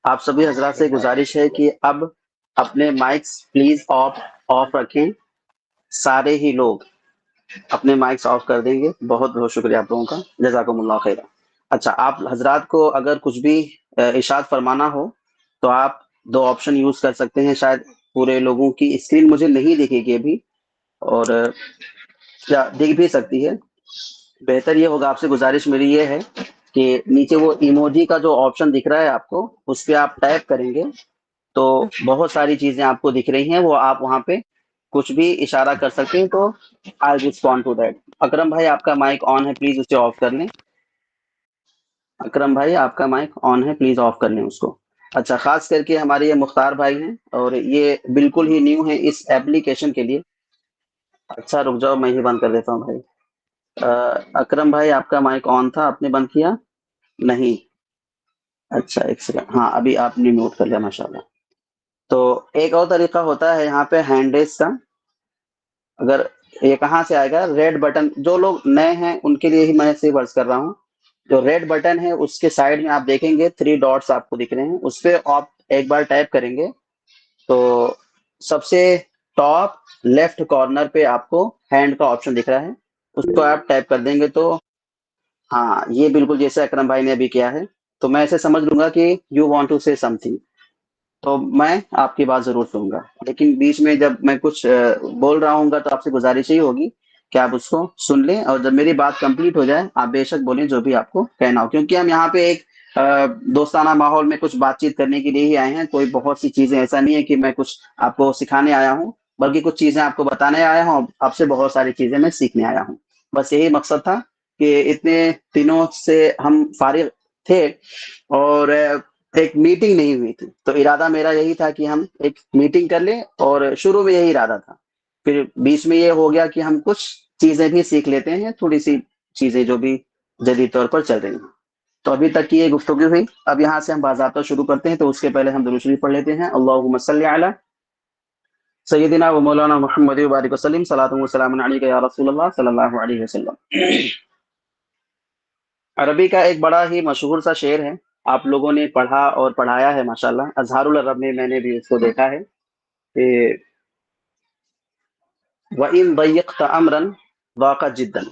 आप सभी हजरात से गुजारिश है कि अब अपने माइक्स प्लीज ऑफ ऑफ रखें। सारे ही लोग अपने माइक्स ऑफ कर देंगे। बहुत बहुत शुक्रिया आप लोगों का, जज़ाकुमुल्लाह खैरा। अच्छा, आप हजरात को अगर कुछ भी इरशाद फरमाना हो तो आप दो ऑप्शन यूज कर सकते हैं। शायद पूरे लोगों की स्क्रीन मुझे नहीं दिखेगी अभी, और क्या दिख भी सकती है। बेहतर ये होगा, आपसे गुजारिश मेरी ये है कि नीचे वो इमोजी का जो ऑप्शन दिख रहा है आपको, उस पर आप टैप करेंगे तो बहुत सारी चीजें आपको दिख रही हैं, वो आप वहां पे कुछ भी इशारा कर सकते हैं। तो आई रिस्पॉन्ड टू दैट। अकरम भाई आपका माइक ऑन है, प्लीज उसे ऑफ कर लें। अकरम भाई आपका माइक ऑन है, प्लीज ऑफ कर लें उसको। अच्छा, खास करके हमारे ये मुख्तार भाई हैं और ये बिल्कुल ही न्यू है इस एप्लीकेशन के लिए। अच्छा रुक जाओ, मैं ही बंद कर देता हूँ भाई। अकरम भाई आपका माइक ऑन था, आपने बंद किया नहीं? अच्छा एक सेकंड, हाँ अभी आपने म्यूट कर लिया, माशाल्लाह। तो एक और तरीका होता है यहाँ पे हैंड रेस का। अगर ये कहाँ से आएगा, रेड बटन, जो लोग नए हैं उनके लिए ही मैं इसे वर्ड्स कर रहा हूँ। जो रेड बटन है उसके साइड में आप देखेंगे थ्री डॉट्स आपको दिख रहे हैं, उस पर आप एक बार टैप करेंगे तो सबसे टॉप लेफ्ट कॉर्नर पे आपको हैंड का ऑप्शन दिख रहा है, उसको आप टैप कर देंगे तो हाँ, ये बिल्कुल जैसे अकरम भाई ने अभी किया है। तो मैं ऐसे समझ लूंगा कि you want to say something, तो मैं आपकी बात जरूर सुनूंगा। लेकिन बीच में जब मैं कुछ बोल रहा हूँ तो आपसे गुजारिश ही होगी कि आप उसको सुन लें, और जब मेरी बात कंप्लीट हो जाए आप बेशक बोलें जो भी आपको कहना हो, क्योंकि हम यहाँ पे एक दोस्ताना माहौल में कुछ बातचीत करने के लिए ही आए हैं। कोई बहुत सी चीजें, ऐसा नहीं है कि मैं कुछ आपको सिखाने आया हूँ, बल्कि कुछ चीजें आपको बताने आया हूँ, आपसे बहुत सारी चीजें मैं सीखने आया हूँ। बस यही मकसद था कि इतने दिनों से हम फारिग थे और एक मीटिंग नहीं हुई थी, तो इरादा मेरा यही था कि हम एक मीटिंग कर लें, और शुरू में यही इरादा था। फिर बीच में ये हो गया कि हम कुछ चीजें भी सीख लेते हैं, थोड़ी सी चीजें जो भी जदीद तौर पर चल रही हैं। तो अभी तक की ये गुफ्तगू हुई। अब यहाँ से हम बाज़ाब्ता शुरू करते हैं, तो उसके पहले हम दुरूद शरीफ पढ़ लेते हैं। अल्लाहुम्मा सल्ली अला सय्यिदिना व मौलाना मुहम्मद व बारिक वसल्लिम, सलातु व सलामुन अलैका या रसूलल्लाह सल्लल्लाहु अलैहि वसल्लम। अरबी का एक बड़ा ही मशहूर सा शेर है, आप लोगों ने पढ़ा और पढ़ाया है माशाल्लाह। अजहारुल अरब में मैंने भी इसको देखा है कि व इन दय्यक़त अमरन ज़ाक़ जिद्दन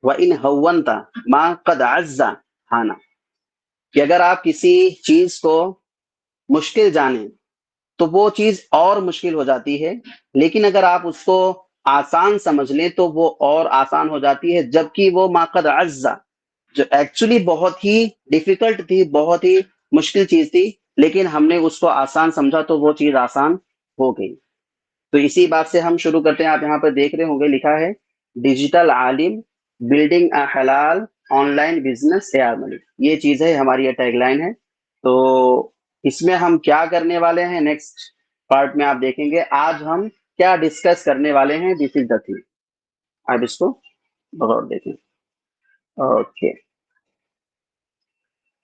व इन हव्वनत मा क़द अज़्ज़ हाना। कि अगर आप किसी चीज को मुश्किल जाने तो वो चीज और मुश्किल हो जाती है, लेकिन अगर आप उसको आसान समझ लें तो वो और आसान हो जाती है। जबकि वो मा क़द अज़्ज़, जो एक्चुअली बहुत ही डिफिकल्ट थी, बहुत ही मुश्किल चीज थी, लेकिन हमने उसको आसान समझा तो वो चीज आसान हो गई। तो इसी बात से हम शुरू करते हैं। आप यहाँ पर देख रहे होंगे लिखा है डिजिटल आलिम बिल्डिंग अ हलाल ऑनलाइन बिजनेस ए मनी। ये चीज है, हमारी ये टैगलाइन है। तो इसमें हम क्या करने वाले हैं नेक्स्ट पार्ट में आप देखेंगे। आज हम क्या डिस्कस करने वाले हैं, दिस इज द थिंग। आप इसको गौर देखें। ओके,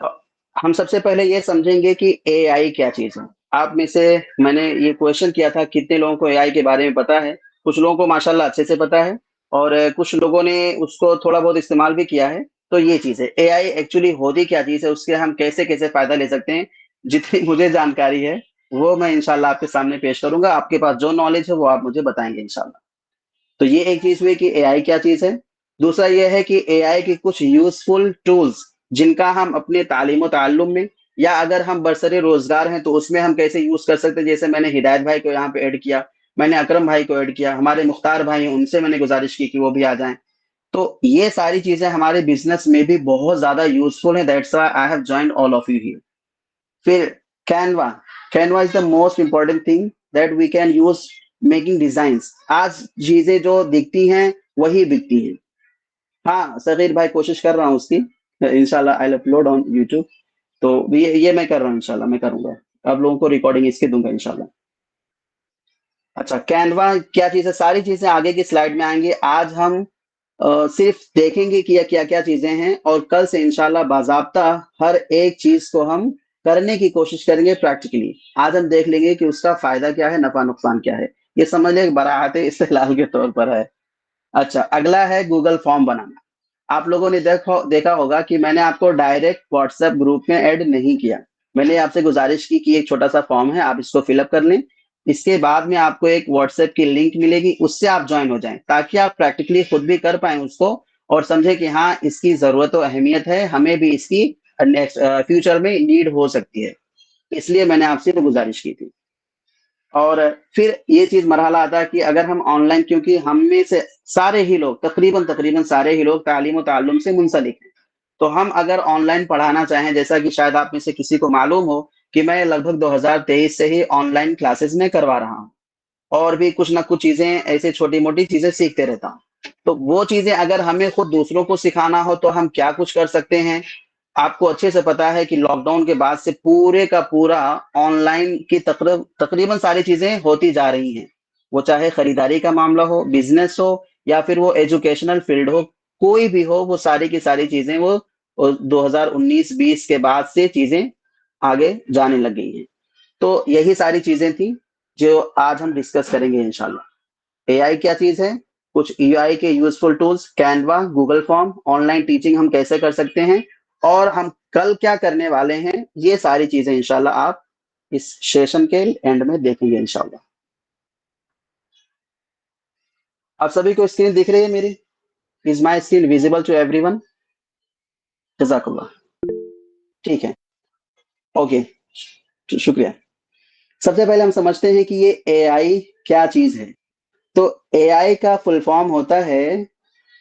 तो हम सबसे पहले ये समझेंगे कि एआई क्या चीज है। आप में से मैंने ये क्वेश्चन किया था कितने लोगों को एआई के बारे में पता है। कुछ लोगों को माशाल्लाह अच्छे से पता है, और कुछ लोगों ने उसको थोड़ा बहुत इस्तेमाल भी किया है। तो ये चीज है एआई एक्चुअली होती क्या चीज है, उसके हम कैसे कैसे फायदा ले सकते हैं। जितनी मुझे जानकारी है वो मैं इंशाल्लाह आपके सामने पेश करूंगा। आपके पास जो नॉलेज है वो आप मुझे बताएंगे इंशाल्लाह। तो ये एक चीज हुई कि एआई क्या चीज है। दूसरा ये है कि एआई के कुछ यूजफुल टूल्स जिनका हम अपने तालीम ताल्लुम में, या अगर हम बरसरे रोजगार हैं तो उसमें हम कैसे यूज कर सकते हैं। जैसे मैंने हिदायत भाई को यहाँ पे ऐड किया, मैंने अकरम भाई को ऐड किया, हमारे मुख्तार भाई हैं उनसे मैंने गुजारिश की कि वो भी आ जाएं। तो ये सारी चीजें हमारे बिजनेस में भी बहुत ज्यादा यूजफुल है। That's why I have joined all of you here. फिर Canva, Canva is the most important thing that we can use making designs. आज चीजें जो दिखती हैं वही बिकती हैं। हाँ सगीर भाई, कोशिश कर रहा हूँ उसकी, इंशाल्लाह आई अपलोड ऑन यूट्यूब। तो ये मैं कर रहा हूँ, इंशाल्लाह मैं करूंगा। आप लोगों को रिकॉर्डिंग इसकी दूंगा इंशाल्लाह। अच्छा, कैनवा क्या चीज है, सारी चीजें आगे की स्लाइड में आएंगी। आज हम सिर्फ देखेंगे कि क्या क्या चीजें हैं, और कल से इंशाल्लाह बाजाब्ता हर एक चीज को हम करने की कोशिश करेंगे प्रैक्टिकली। आज हम देख लेंगे कि उसका फायदा क्या है, नफा नुकसान क्या है। ये समझ लें बराहत इस्तेलाल के तौर पर है। अच्छा, अगला है गूगल फॉर्म बनाना। आप लोगों ने देखा होगा कि मैंने आपको डायरेक्ट व्हाट्सएप ग्रुप में ऐड नहीं किया। मैंने आपसे गुजारिश की कि एक छोटा-सा फॉर्म है, आप इसको फिल अप कर लें। इसके बाद में आपको एक व्हाट्सएप की लिंक मिलेगी, उससे आप जॉइन हो जाएँ, ताकि आप प्रैक्टिकली खुद भी कर पाएँ उसको और समझें कि हाँ, इसकी ज़रूरत और अहमियत है, हमें भी इसकी नेक्स्ट फ्यूचर में नीड हो सकती है। इसलिए मैंने आपसे वो गुजारिश की थी। और फिर ये चीज़ मरहला आता है कि अगर हम ऑनलाइन, क्योंकि हम में से सारे ही लोग तकरीबन सारे ही लोग तालीम और ताल्लुम से मुंसलिक हैं। तो हम अगर ऑनलाइन पढ़ाना चाहें, जैसा कि शायद आप में से किसी को मालूम हो कि मैं लगभग 2023 से ही ऑनलाइन क्लासेस में करवा रहा हूँ और भी कुछ ना कुछ चीज़ें ऐसे छोटी-मोटी चीज़ें सीखते रहता हूँ। तो वो चीज़ें अगर हमें खुद दूसरों को सिखाना हो तो हम क्या कुछ कर सकते हैं? आपको अच्छे से पता है कि लॉकडाउन के बाद से पूरे का पूरा ऑनलाइन की तकरीबन सारी चीज़ें होती जा रही हैं। वो चाहे खरीदारी का मामला हो, बिज़नेस हो या फिर वो एजुकेशनल फ़ील्ड हो, कोई भी हो, वो सारी की सारी चीज़ें वो 2019-20 के बाद से चीज़ें आगे जाने लग गई हैं। तो यही सारी चीज़ें थी, जो आज हम डिस्कस करेंगे इंशाल्लाह। एआई क्या चीज़ है? कुछ एआई के useful tools, Canva, Google form, online teaching हम कैसे कर सकते हैं और हम कल क्या करने वाले हैं, ये सारी चीज़ें इंशाल्लाह आप इस सेशन के एंड में देखेंगे इंशाल्लाह। आप सभी को स्क्रीन दिख रही है मेरी? Is my screen visible to everyone? जज़ाकल्लाह। ठीक है, ओके, शुक्रिया। सबसे पहले हम समझते हैं कि ये एआई क्या चीज़ है। तो एआई का फुल फॉर्म होता है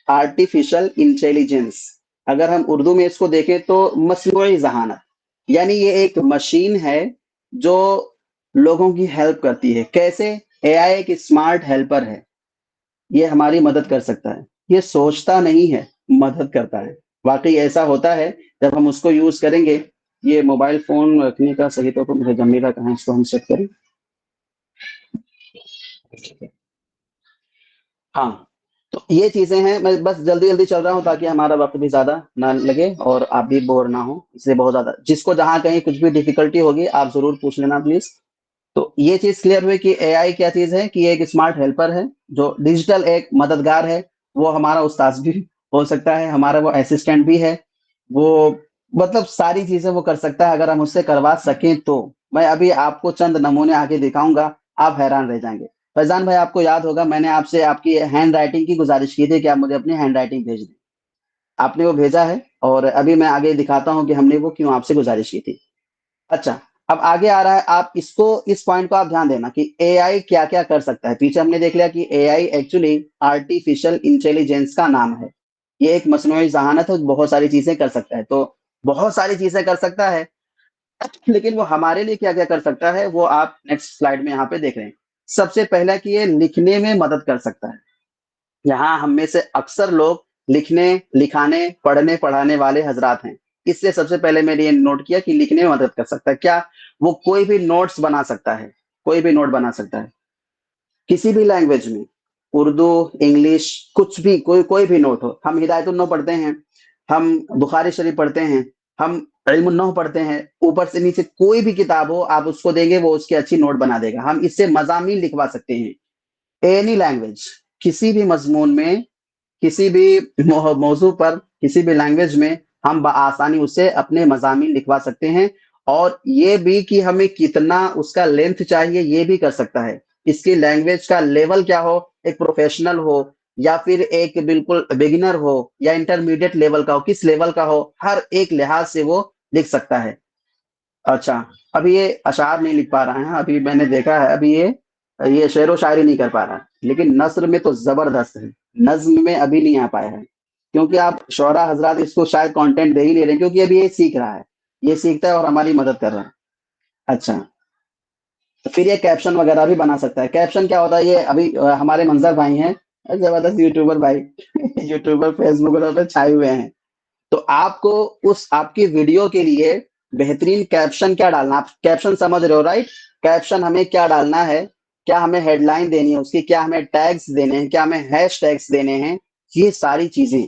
आर्टिफिशियल इंटेलिजेंस। अगर हम उर्दू में इसको देखें तो मसनूई ज़हानत, यानी ये एक मशीन है जो लोगों की हेल्प करती है। कैसे? एआई एक स्मार्ट हेल्पर है, ये हमारी मदद कर सकता है। ये सोचता नहीं है, मदद करता है। वाकई ऐसा होता है, जब हम उसको यूज करेंगे। ये मोबाइल फोन रखने का सही तो मुझे जमीला कहाँ, इसको हम सेट करें। हाँ, तो ये चीज़ें हैं, मैं बस जल्दी-जल्दी चल रहा हूँ ताकि हमारा वक़्त भी ज़्यादा ना लगे और आप भी बोर ना हो, इसलिए बहुत ज़्यादा जिसको जहाँ कहीं कुछ भी डिफ़िकल्टी होगी, आप ज़रूर पूछ लेना प्लीज़। तो ये चीज़ क्लियर हुई कि एआई क्या चीज़ है, कि ये एक स्मार्ट हेल्पर है, जो डिजिटल एक मददगार है। वो हमारा उस्ताद भी हो सकता है, हमारा वो असिस्टेंट भी है। वो मतलब सारी चीज़ें वो कर सकता है, अगर हम उससे करवा सकें तो। मैं अभी आपको चंद नमूने आगे दिखाऊँगा, आप हैरान रह जाएँगे। फैज़ान भाई, आपको याद होगा मैंने आपसे आपकी हैंड राइटिंग की गुज़ारिश की थी कि आप मुझे अपनी हैंड राइटिंग भेज दें। आपने वो भेजा है और अभी मैं आगे दिखाता हूँ कि हमने वो क्यों आपसे गुज़ारिश की थी। अच्छा, अब आगे आ रहा है, आप इसको इस पॉइंट को आप ध्यान देना कि एआई क्या-क्या कर सकता है। पीछे हमने देख लिया कि एआई एक्चुअली आर्टिफिशियल इंटेलिजेंस का नाम है। ये एक मस्नूई ज़हानत है, बहुत सारी चीज़ें कर सकता है। तो बहुत सारी चीज़ें कर सकता है, लेकिन वो हमारे लिए क्या-क्या कर सकता है, वो आप नेक्स्ट स्लाइड में यहाँ पे देख रहे हैं। सबसे पहला कि ये लिखने में मदद कर सकता है। यहाँ हम में से अक्सर लोग लिखने, लिखाने, पढ़ने, पढ़ाने वाले हज़रात हैं। इसलिए सबसे पहले मैंने ये नोट किया कि लिखने में मदद कर सकता है। क्या? वो कोई भी नोट्स बना सकता है, कोई भी नोट बना सकता है, किसी भी लैंग्वेज में, उर्दू, इंग्लिश, कुछ भी, कोई कोई भी नोट हो। हम हिदायतुन्नहव पढ़ते हैं, हम बुखारी शरीफ पढ़ते हैं, हम इल्मुन्नहव पढ़ते हैं, ऊपर से नीचे कोई भी किताब हो, आप उसको देंगे, वो उसकी अच्छी नोट बना देगा। हम इससे मज़ामीन लिखवा सकते हैं, एनी लैंग्वेज, किसी भी मज़मून में, किसी भी मौजू पर, किसी भी लैंग्वेज में हम बआसानी उससे अपने मज़ामीन लिखवा सकते हैं और ये भी कि हमें कितना उसका लेंथ चाहिए, ये भी कर सकता है। इसकी लैंग्वेज का लेवल क्या हो, एक प्रोफ़ेशनल हो या फिर एक बिल्कुल बिगिनर हो या इंटरमीडिएट लेवल का हो, किस लेवल का हो, हर एक लिहाज से वो लिख सकता है। अच्छा, अभी ये अशआर नहीं लिख पा रहा है, अभी मैंने देखा है, अभी ये शेरो और शायरी नहीं कर पा रहा है, लेकिन नस्र में तो ज़बरदस्त है, नज़्म में अभी नहीं आ पाया है, क्योंकि आप शुअरा हज़रात इसको शायद कंटेंट दे ही नहीं रहे हैं, क्योंकि अभी ये सीख रहा है, ये सीखता है और हमारी मदद कर रहा है। अच्छा, तो फिर ये कैप्शन वगैरह भी बना सकता है। कैप्शन क्या होता है, ये अभी हमारे मंज़र भाई हैं, ज़बरदस्त यूट्यूबर भाई यूट्यूबर, फेसबुक पे छाए हुए हैं। तो आपको उस आपकी वीडियो के लिए बेहतरीन कैप्शन क्या डालना, आप कैप्शन समझ रहे हो राइट? कैप्शन हमें क्या डालना है, क्या हमें हेडलाइन देनी है उसकी, क्या हमें टैग्स देने हैं, क्या हमें हैशटैग्स देने हैं, ये सारी चीजें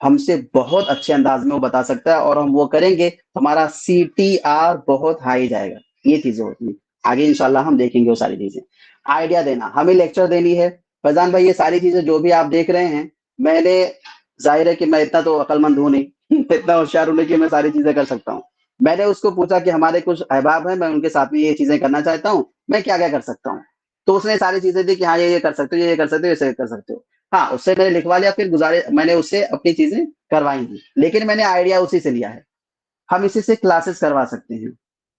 हमसे बहुत अच्छे अंदाज में वो बता सकता है और हम वो करेंगे तो हमारा सीटीआर बहुत हाई जाएगा। ये चीजें होती हैं, आगे इंशाल्लाह हम देखेंगे वो सारी चीजें। आइडिया देना, हमें लेक्चर देनी है। फैजान भाई, ये सारी चीजें जो भी आप देख रहे हैं, मैंने, जाहिर है कि मैं इतना तो अक्लमंद हूं नहीं इतना होशियार हूं नहीं कि मैं सारी चीजें कर सकता हूँ। मैंने उसको पूछा कि हमारे कुछ अहबाब हैं, मैं उनके साथ में ये चीज़ें करना चाहता हूँ, मैं क्या-क्या कर सकता हूँ? तो उसने सारी चीज़ें दी कि हाँ, ये कर सकते हो, ये कर सकते हो, ऐसे कर सकते हो। हाँ, उससे मैंने लिखवा लिया, फिर मैंने उससे अपनी चीज़ें करवाई हैं, लेकिन मैंने आइडिया उसी से लिया है। हम इसी से क्लासेस करवा सकते हैं।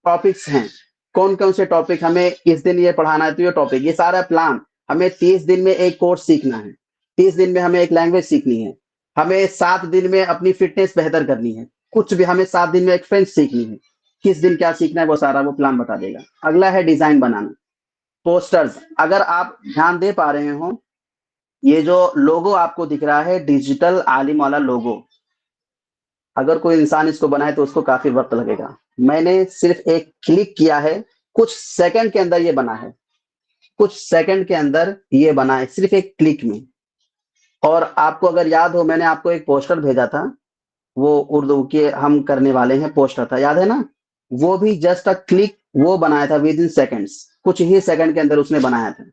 टॉपिक्स हैं, कौन-कौन से टॉपिक हमें इस दिन ये पढ़ाना है, तो ये टॉपिक, ये सारा प्लान, हमें 30 दिन में एक कोर्स सीखना है, 30 दिन में हमें एक लैंग्वेज सीखनी है, हमें 7 दिन में अपनी फिटनेस बेहतर करनी है, कुछ भी हमें 7 दिन में एक फ्रेंच सीखनी है। किस दिन क्या सीखना है वो सारा वो प्लान बता देगा। अगला है डिज़ाइन बनाना, पोस्टर्स, अगर आप ध्यान दे पा रहे हो, ये जो लोगो आपको दिख रहा है डिजिटल आलिम वाला लोगो, अगर कोई इंसान इसको बनाए तो उसको काफ़ी वक़्त लगेगा। मैंने सिर्फ़ एक क्लिक किया है, कुछ सेकंड के अंदर ये बना है, कुछ सेकंड के अंदर ये बना है, सिर्फ़ एक क्लिक में। और आपको अगर याद हो, मैंने आपको एक पोस्टर भेजा था, वो उर्दू के हम करने वाले हैं पोस्टर था, याद है ना? वो भी जस्ट अ क्लिक वो बनाया था विदिन सेकंड्स, कुछ ही सेकंड के अंदर उसने बनाया था।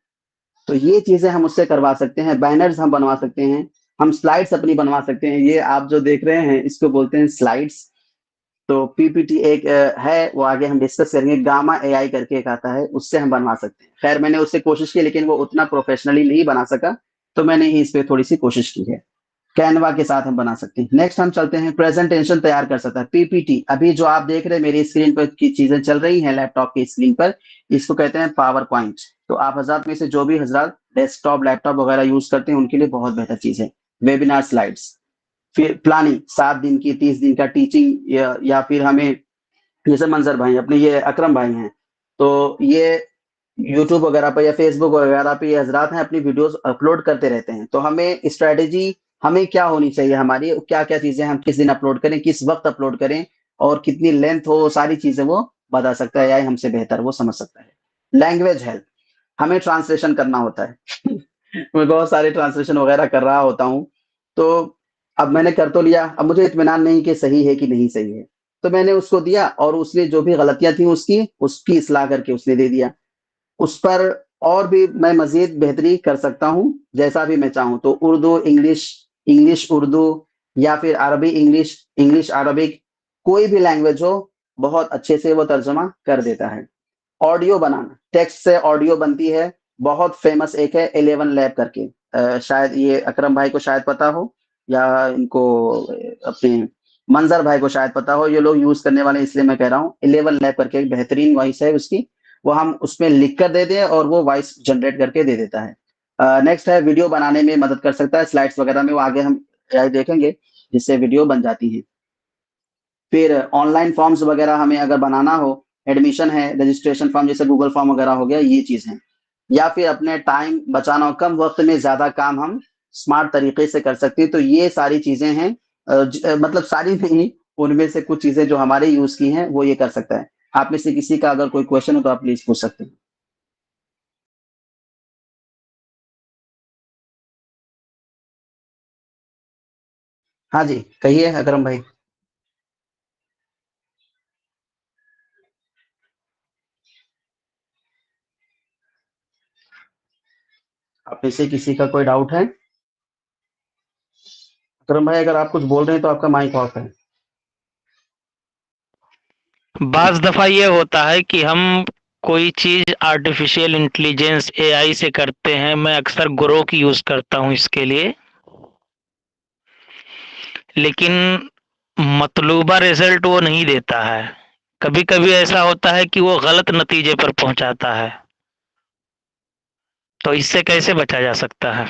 तो ये चीज़ें हम उससे करवा सकते हैं, बैनर्स हम बनवा सकते हैं, हम स्लाइड्स अपनी बनवा सकते हैं। ये आप जो देख रहे हैं इसको बोलते हैं स्लाइड्स। तो पीपीटी एक है, वो आगे हम डिस्कस करेंगे। गामा एआई करके एक आता है, उससे हम बनवा सकते हैं। खैर मैंने उससे कोशिश की, लेकिन वो उतना प्रोफेशनली नहीं बना सका, तो मैंने ही इस पे थोड़ी सी कोशिश की है। कैनवा के साथ हम बना सकते हैं। नेक्स्ट हम चलते हैं, प्रेजेंटेशन तैयार कर सकता है। पीपीटी, अभी जो आप देख रहे हैं मेरी स्क्रीन पर की चीजें चल रही हैं लैपटॉप की स्क्रीन पर, इसको कहते हैं पावर पॉइंट। तो आप हजरात में से जो भी हजरात डेस्कटॉप लैपटॉप वगैरह यूज करते हैं उनके लिए बहुत बेहतर चीज है। वेबिनार स्लाइड्स, फिर प्लानिंग, 7 दिन की 30 दिन का टीचिंग, या फिर हमें, जैसे मंजर भाई अपने ये अकरम भाई हैं, तो ये यूट्यूब वगैरह पे या फेसबुक वगैरह पे ये हजरात हैं, अपनी वीडियोस अपलोड करते रहते हैं। तो हमें स्ट्रेटेजी, हमें क्या होनी चाहिए, हमारी क्या क्या चीजें हम किस दिन अपलोड करें, किस वक्त अपलोड करें, और कितनी लेंथ हो, सारी चीजें वो बता सकता है, या हमसे बेहतर वो समझ सकता है। लैंग्वेज हेल्प, हमें ट्रांसलेशन करना होता है। मैं बहुत सारे ट्रांसलेशन वगैरह कर रहा होता हूँ, तो अब मैंने कर तो लिया, अब मुझे इत्मीनान नहीं कि सही है कि नहीं सही है, तो मैंने उसको दिया, और उसने जो भी गलतियां थी उसकी इस्लाह करके उसने दे दिया। उस पर और भी मैं मज़ीद बेहतरी कर सकता हूँ, जैसा भी मैं चाहूँ। तो उर्दू, इंग्लिश, इंग्लिश उर्दू, या फिर अरबी इंग्लिश, इंग्लिश अरबिक, कोई भी लैंग्वेज हो, बहुत अच्छे से वो तर्जुमा कर देता है। ऑडियो बनाना, टेक्स्ट से ऑडियो बनती है, बहुत फेमस एक है 11 लैब करके, शायद ये अकरम भाई को शायद पता हो, या इनको अपने मंजर भाई को शायद पता हो, ये लोग यूज करने वाले हैं, इसलिए मैं कह रहा हूँ। 11 लैब करके एक बेहतरीन वॉइस है उसकी, वो हम उसमें लिख कर दे दें और वो वॉइस जनरेट करके दे देता है। नेक्स्ट है वीडियो बनाने में मदद कर सकता है, स्लाइड्स वगैरह में वो आगे हम AI देखेंगे, जिससे वीडियो बन जाती है। फिर ऑनलाइन फॉर्म्स वगैरह हमें अगर बनाना हो, एडमिशन है, रजिस्ट्रेशन फॉर्म जैसे गूगल फॉर्म वगैरह हो गया, ये चीज़ है। या फिर अपने टाइम बचाना हो, कम वक़्त में ज़्यादा काम हम स्मार्ट तरीके से कर सकते हैं, तो ये सारी चीज़ें हैं। मतलब सारी नहीं, उनमें से कुछ चीज़ें जो हमारे यूज़ की हैं, वो ये कर सकता है। आप में से किसी का अगर कोई क्वेश्चन हो तो आप प्लीज़ पूछ सकते हैं। हाँ जी, कहिए अकरम भाई। आप में से किसी का कोई डाउट है? अकरम भाई अगर आप कुछ बोल रहे हैं तो आपका माइक ऑफ है। बाज़ दफ़ा ये होता है कि हम कोई चीज़ आर्टिफ़िशियल इंटेलिजेंस एआई से करते हैं, मैं अक्सर ग्रोक यूज़ करता हूँ इसके लिए। लेकिन मतलूबा रिज़ल्ट वो नहीं देता है। कभी-कभी ऐसा होता है कि वो गलत नतीजे पर पहुँचाता है। तो इससे कैसे बचा जा सकता है?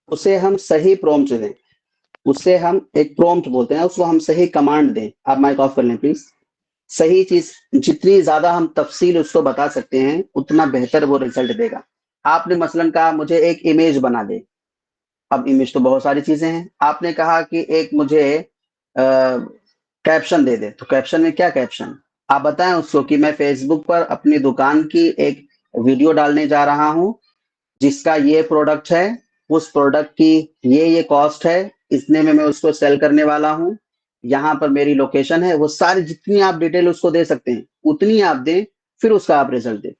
उसे हम सही प्रॉम्प्ट दें, उसे हम एक प्रॉम्प्ट बोलते हैं, उसको हम सही कमांड दें। आप माइक ऑफ कर लें प्लीज़। सही चीज़, जितनी ज़्यादा हम तफ़सील उसको बता सकते हैं, उतना बेहतर वो रिज़ल्ट देगा। आपने मसलन कहा मुझे एक इमेज बना दे, अब इमेज तो बहुत सारी चीज़ें हैं। आपने कहा कि एक मुझे कैप्शन दे दे, तो कैप्शन में क्या कैप्शन? आप बताएँ उसको कि मैं फ़ेसबुक पर अपनी दुकान की एक वीडियो डालने जा रहा हूँ, जिसका ये प्रोडक्ट है, उस प्रोडक्ट की ये कॉस्ट है, इतने में मैं उसको सेल करने वाला हूँ, यहाँ पर मेरी लोकेशन है, वो सारी जितनी आप डिटेल उसको दे सकते हैं, उतनी आप दें, फिर उसका आप रिजल्ट दें।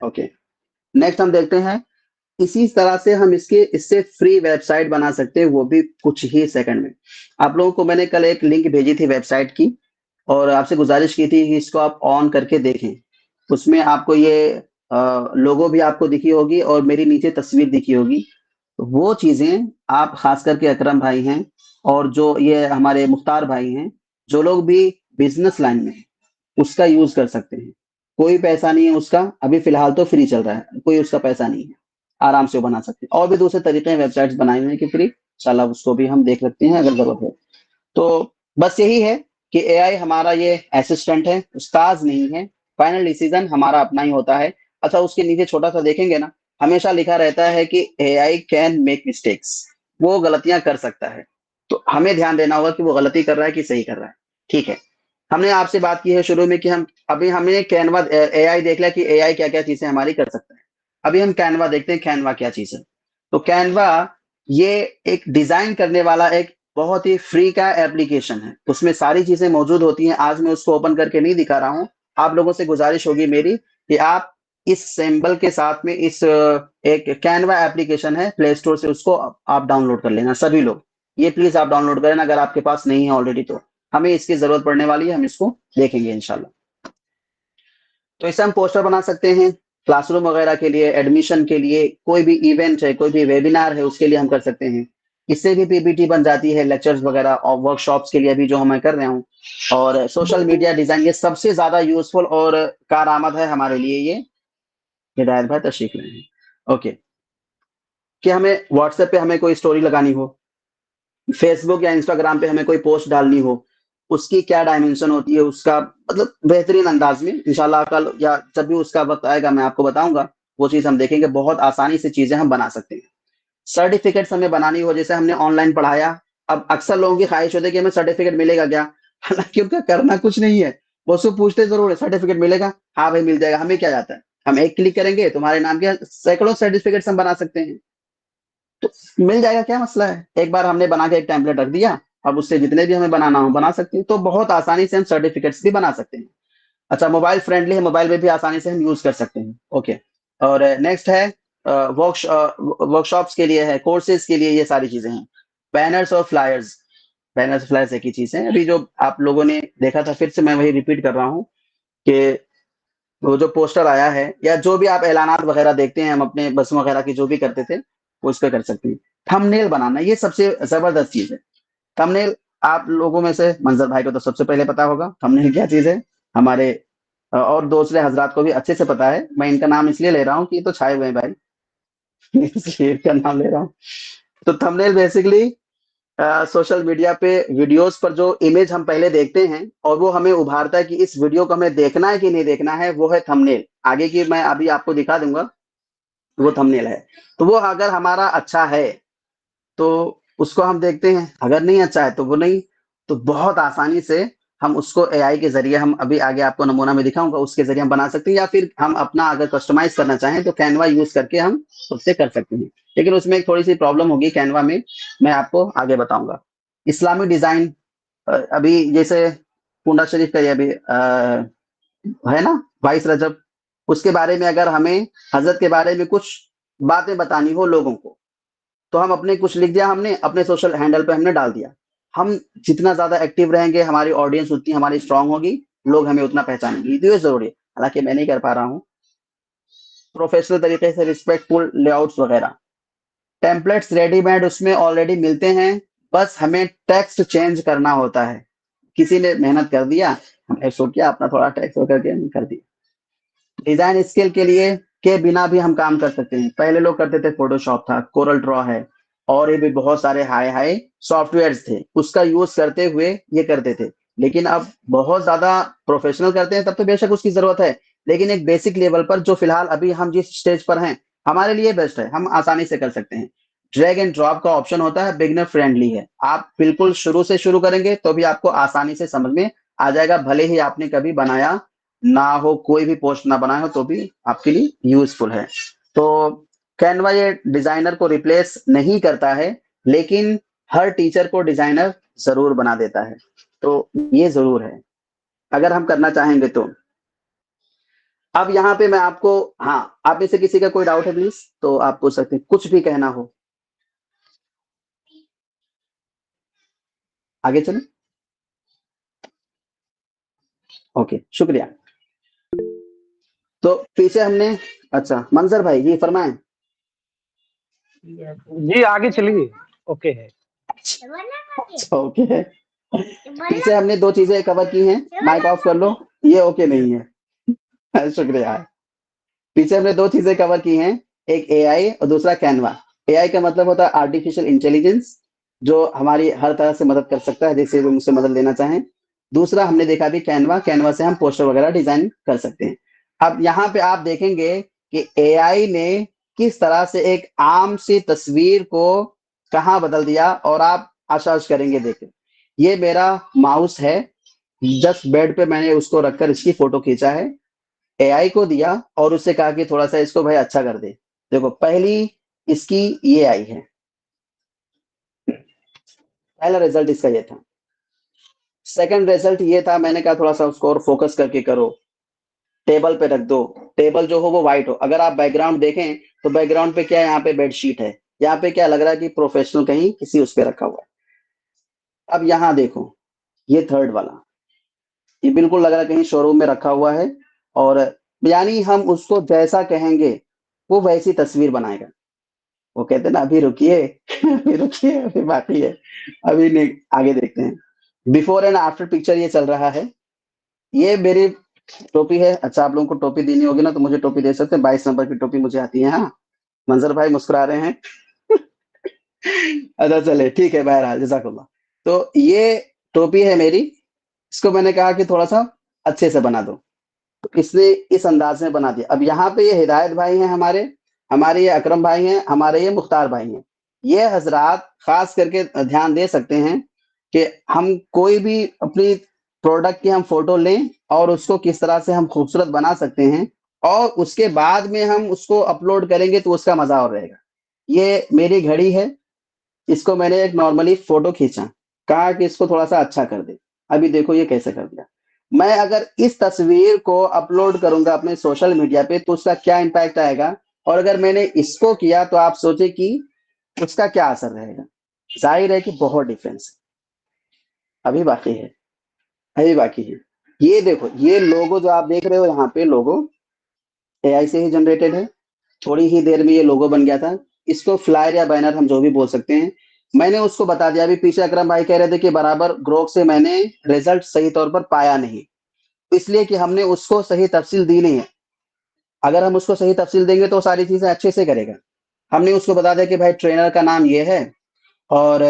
ओके, नेक्स्ट हम देखते हैं इसी तरह से हम इससे फ्री वेबसाइट बना सकते हैं, वो भी कुछ ही सेकंड में। आप लोगों को मैंने कल एक लिंक भेजी थी वेबसाइट की और आपसे गुजारिश की थी कि इसको आप ऑन करके देखें। उसमें आपको ये लोगो भी आपको दिखी होगी और मेरी नीचे तस्वीर दिखी होगी। वो चीजें आप खास करके अकरम भाई हैं और जो ये हमारे मुख्तार भाई हैं, जो लोग भी बिजनेस लाइन में हैं, उसका यूज कर सकते हैं। कोई पैसा नहीं है उसका, अभी फिलहाल तो फ्री चल रहा है, कोई उसका पैसा नहीं है, आराम से वो बना सकते हैं। और भी दूसरे तरीके हैं वेबसाइट्स बनाए हुए हैं कि फ्री, इंशाल्लाह उसको भी हम देख सकते हैं अगर जरूरत हो। तो बस यही है कि एआई हमारा ये असिस्टेंट है, उस्ताद नहीं है। फाइनल डिसीजन हमारा अपना ही होता है। अच्छा, उसके नीचे छोटा सा देखेंगे ना, हमेशा लिखा रहता है कि एआई कैन मेक मिस्टेक्स, वो गलतियां कर सकता है। तो हमें ध्यान देना होगा कि वो गलती कर रहा है कि सही कर रहा है। ठीक है, हमने आपसे बात की है शुरू में कि हम अभी हमने कैनवा एआई देख लिया कि एआई क्या क्या चीजें हमारी कर सकता है। अभी हम कैनवा देखते हैं, कैनवा क्या चीज है। तो कैनवा ये एक डिजाइन करने वाला एक बहुत ही फ्री का एप्लीकेशन है। उसमें सारी चीजें मौजूद होती हैं। आज मैं उसको ओपन करके नहीं दिखा रहा हूं। आप लोगों से गुजारिश होगी मेरी कि आप इस सिंबल के साथ में इस एक कैनवा एप्लीकेशन है प्ले स्टोर से, उसको आप डाउनलोड कर लेना सभी लोग। ये प्लीज आप डाउनलोड करें अगर आपके पास नहीं है ऑलरेडी तो। हमें इसकी जरूरत पड़ने वाली है, हम इसको देखेंगे इंशाल्लाह। तो इससे हम पोस्टर बना सकते हैं क्लासरूम वगैरह के लिए, एडमिशन के लिए, कोई भी इवेंट है, कोई भी वेबिनार है, उसके लिए हम कर सकते हैं। इससे भी पीपीटी बन जाती है लेक्चर्स वगैरह और वर्कशॉप्स के लिए भी जो मैं कर रहा हूँ। और सोशल मीडिया डिजाइन ये सबसे ज्यादा यूजफुल और कारआमद है हमारे लिए ये। हिदायत भाई तशरीफ लाए हैं। ओके, कि हमें व्हाट्सएप पे हमें कोई स्टोरी लगानी हो, फेसबुक या इंस्टाग्राम पे हमें कोई पोस्ट डालनी हो, उसकी क्या डायमेंशन होती है, उसका मतलब बेहतरीन अंदाज में इंशाल्लाह कल या जब भी उसका वक्त आएगा मैं आपको बताऊंगा। वो चीज हम देखेंगे, बहुत आसानी से चीजें हम बना सकते हैं। सर्टिफिकेट्स हमें बनानी हो, जैसे हमने ऑनलाइन पढ़ाया, अब अक्सर लोगों की ख्वाहिश होती है कि हमें सर्टिफिकेट मिलेगा क्या। हालांकि उनका करना कुछ नहीं है, वो उसको पूछते जरूर है सर्टिफिकेट मिलेगा, हाँ भाई मिल जाएगा, हमें क्या जाता है, हम एक क्लिक करेंगे तुम्हारे नाम के सैकड़ों सर्टिफिकेट्स हम बना सकते हैं। तो मिल जाएगा, क्या मसला है। एक बार हमने बना के एक टेम्पलेट रख दिया, अब उससे जितने भी हमें बनाना हो बना सकते हैं। तो बहुत आसानी से हम सर्टिफिकेट्स भी बना सकते हैं। अच्छा, मोबाइल फ्रेंडली है, मोबाइल में भी आसानी से हम यूज कर सकते हैं। ओके, और नेक्स्ट है वर्कशॉप्स के लिए है, कोर्सेज के लिए, ये सारी चीजें हैं। बैनर्स और फ्लायर्स, बैनर्स फ्लायर्स एक ही चीज है। अभी जो आप लोगों ने देखा था, फिर से मैं वही रिपीट कर रहा हूँ कि वो जो पोस्टर आया है या जो भी आप ऐलानात वगैरह देखते हैं, हम अपने बस वगैरह की जो भी करते थे वो इस पे कर सकते हैं। थंबनेल बनाना ये सबसे जबरदस्त चीज है। थंबनेल, आप लोगों में से मंजर भाई को तो सबसे पहले पता होगा थंबनेल क्या चीज है। हमारे और दूसरे हजरात को भी अच्छे से पता है। मैं इनका नाम इसलिए ले रहा हूँ कि ये तो छाए हुए हैं भाई, इसलिए इनका नाम ले रहा हूँ। तो थंबनेल बेसिकली सोशल मीडिया पे वीडियोस पर जो इमेज हम पहले देखते हैं और वो हमें उभारता है कि इस वीडियो को हमें देखना है कि नहीं देखना है, वो है थंबनेल। आगे की मैं अभी आपको दिखा दूंगा, वो थंबनेल है। तो वो अगर हमारा अच्छा है तो उसको हम देखते हैं, अगर नहीं अच्छा है तो वो नहीं। तो बहुत आसानी से हम उसको एआई के जरिए, हम अभी आगे आपको नमूना में दिखाऊंगा, उसके जरिए हम बना सकते हैं। या फिर हम अपना अगर कस्टमाइज करना चाहें तो कैनवा यूज करके हम उससे कर सकते हैं। लेकिन उसमें एक थोड़ी सी प्रॉब्लम होगी कैनवा में, मैं आपको आगे बताऊंगा। इस्लामी डिजाइन, अभी जैसे कुंडा शरीफ का ये अभी है ना 22 रजब, उसके बारे में अगर हमें हजरत के बारे में कुछ बातें बतानी हो लोगों को, तो हम अपने कुछ लिख दिया, हमने अपने सोशल हैंडल पे हमने डाल दिया। हम जितना ज्यादा एक्टिव रहेंगे, हमारी ऑडियंस उतनी हमारी स्ट्रांग होगी, लोग हमें उतना पहचानेंगे। तो ये जरूरी है, हालांकि मैं नहीं कर पा रहा हूँ। प्रोफेशनल तरीके से रिस्पेक्टफुल लेआउट्स वगैरह, टेम्पलेट्स रेडीमेड उसमें ऑलरेडी मिलते हैं, बस हमें टेक्स्ट चेंज करना होता है। किसी ने मेहनत कर दिया, हमने सो किया अपना थोड़ा टेक्स्ट करके कर दिया। डिजाइन स्किल के लिए के बिना भी हम काम कर सकते हैं। पहले लोग करते थे, फोटोशॉप था, कोरल ड्रॉ है, और ये भी बहुत सारे हाई हाई सॉफ्टवेयर्स थे, उसका यूज करते हुए ये करते थे। लेकिन अब बहुत ज्यादा प्रोफेशनल करते हैं, तब तो बेशक उसकी जरूरत है। लेकिन एक बेसिक लेवल पर जो फिलहाल अभी हम जिस स्टेज पर हैं, हमारे लिए बेस्ट है, हम आसानी से कर सकते हैं। ड्रैग एंड ड्रॉप का ऑप्शन होता है, बिगनर फ्रेंडली है। आप बिल्कुल शुरू से शुरू करेंगे तो भी आपको आसानी से समझ में आ जाएगा, भले ही आपने कभी बनाया ना हो, कोई भी पोस्ट ना बनाए हो, तो भी आपके लिए यूजफुल है। तो कैनवा ये डिजाइनर को रिप्लेस नहीं करता है, लेकिन हर टीचर को डिजाइनर जरूर बना देता है। तो ये जरूर है, अगर हम करना चाहेंगे तो। अब यहाँ पे मैं आपको, हाँ, आप में से किसी का कोई डाउट है प्लीज, तो आप पूछ सकते हैं, कुछ भी कहना हो। आगे चलें। ओके, शुक्रिया। तो पीछे हमने, अच्छा मंजर भाई जी फरमाएं। जी आगे चलिए। ओके है। अच्छा ओके है। पीछे हमने दो चीजें कवर की हैं, माइक ऑफ कर लो, ये ओके नहीं है। शुक्रिया। पीछे हमने दो चीजें कवर की हैं, एक एआई और दूसरा कैनवा। एआई का मतलब होता है आर्टिफिशियल इंटेलिजेंस, जो हमारी हर तरह से मदद कर सकता है, जैसे भी मुझसे मदद लेना चाहें। दूसरा हमने देखा भी कैनवा, कैनवा से हम पोस्टर वगैरह डिजाइन कर सकते हैं। अब यहाँ पे आप देखेंगे कि एआई ने किस तरह से एक आम सी तस्वीर को कहाँ बदल दिया, और आप आश्चर्य करेंगे देखें। ये मेरा माउस है, जस्ट बेड पे मैंने उसको रखकर इसकी फोटो खींचा है, एआई को दिया और उससे कहा कि थोड़ा सा इसको भाई अच्छा कर दे। देखो पहली इसकी ये आई है, पहला रिजल्ट इसका ये था। सेकंड रिजल्ट ये था, मैंने कहा थोड़ा सा उसको और फोकस करके करो, टेबल पे रख दो, टेबल जो हो वो व्हाइट हो। अगर आप बैकग्राउंड देखें तो बैकग्राउंड पे क्या है, यहाँ पे बेडशीट है, यहाँ पे क्या लग रहा है कि प्रोफेशनल कहीं किसी उस पे रखा हुआ है। अब यहाँ देखो, ये थर्ड वाला, ये बिल्कुल लग रहा है कहीं शोरूम में रखा हुआ है, और यानी हम उसको जैसा कहेंगे वो वैसी तस्वीर बनाएगा। वो कहते हैं ना अभी रुकिए, अभी रुकिए, अभी बाकी है, अभी नहीं, आगे देखते हैं। बिफोर एंड आफ्टर पिक्चर ये चल रहा है। ये मेरी टोपी है। अच्छा, आप लोगों को टोपी देनी होगी ना, तो मुझे टोपी दे सकते हैं, 22 नंबर की टोपी मुझे आती है। हाँ, मंजर भाई मुस्कुरा रहे हैं। अच्छा चले ठीक है, बहरहाल जज़ाकल्लाह। तो ये टोपी है मेरी, इसको मैंने कहा कि थोड़ा सा अच्छे से बना दो, तो इसने इस अंदाज में बना दिया। अब यहाँ पे ये हिदायत भाई हैं हमारे, हमारे ये अकरम भाई हैं, हमारे ये मुख्तार भाई हैं। ये हजरात खास करके ध्यान दे सकते हैं कि हम कोई भी अपनी प्रोडक्ट की हम फोटो लें और उसको किस तरह से हम खूबसूरत बना सकते हैं, और उसके बाद में हम उसको अपलोड करेंगे तो उसका मजा और रहेगा। ये मेरी घड़ी है, इसको मैंने एक नॉर्मली फोटो खींचा, कहा कि इसको थोड़ा सा अच्छा कर दे। अभी देखो ये कैसे कर दिया। मैं अगर इस तस्वीर को अपलोड करूंगा अपने सोशल मीडिया पे तो उसका क्या इम्पैक्ट आएगा, और अगर मैंने इसको किया तो आप सोचे कि उसका क्या असर रहेगा। जाहिर है कि बहुत डिफरेंस है। अभी बाकी है, अभी बाकी है। ये देखो, ये लोगो जो आप देख रहे हो यहाँ पे, लोगो एआई से ही जनरेटेड है। थोड़ी ही देर में ये लोगो बन गया था। इसको फ्लायर या बैनर हम जो भी बोल सकते हैं। मैंने उसको बता दिया, अभी पीछे अकरम भाई कह रहे थे कि बराबर ग्रोक से मैंने रिजल्ट सही तौर पर पाया नहीं, इसलिए कि हमने उसको सही तफसील दी नहीं है। अगर हम उसको सही तफसील देंगे तो सारी चीजें अच्छे से करेगा। हमने उसको बता दिया कि भाई ट्रेनर का नाम ये है, और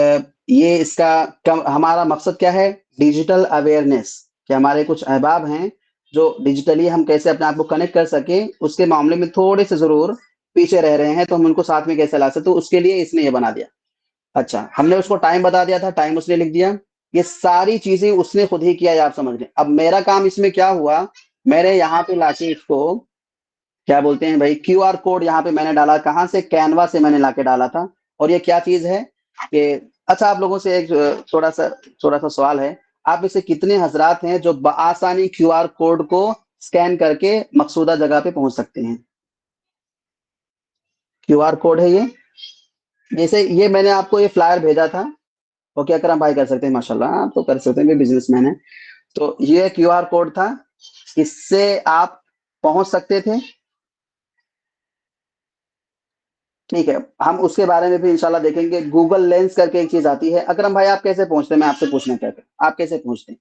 ये इसका हमारा मकसद क्या है, डिजिटल अवेयरनेस, कि हमारे कुछ अहबाब हैं जो डिजिटली हम कैसे अपने आप को कनेक्ट कर सके, उसके मामले में थोड़े से जरूर पीछे रह रहे हैं, तो हम उनको साथ में कैसे ला सकते, तो उसके लिए इसने ये बना दिया। अच्छा, हमने उसको टाइम बता दिया था, टाइम उसने लिख दिया। ये सारी चीजें उसने खुद ही किया, ये आप समझ लें। अब मेरा काम इसमें क्या हुआ, मैंने यहाँ पे लाके इसको क्या बोलते हैं भाई, क्यूआर कोड यहाँ पे मैंने डाला, कहाँ से, कैनवा से मैंने लाके डाला था। और ये क्या चीज है कि, अच्छा आप लोगों से एक थोड़ा सा सवाल है, आप में से कितने हजरात हैं जो बआसानी क्यूआर कोड को स्कैन करके मकसूदा जगह पे पहुंच सकते हैं। क्यूआर कोड है ये, जैसे ये मैंने आपको ये फ्लायर भेजा था। ओके अकरम भाई कर सकते हैं, माशाल्लाह आप तो कर सकते हैं, बिजनेसमैन है। तो ये क्यूआर कोड था, इससे आप पहुंच सकते थे। ठीक है, हम उसके बारे में भी इंशाल्लाह देखेंगे। गूगल लेंस करके एक चीज आती है। अकरम भाई आप कैसे पहुंचते हैं, मैं आपसे पूछना चाहता हूँ, आप कैसे पहुंचते हैं।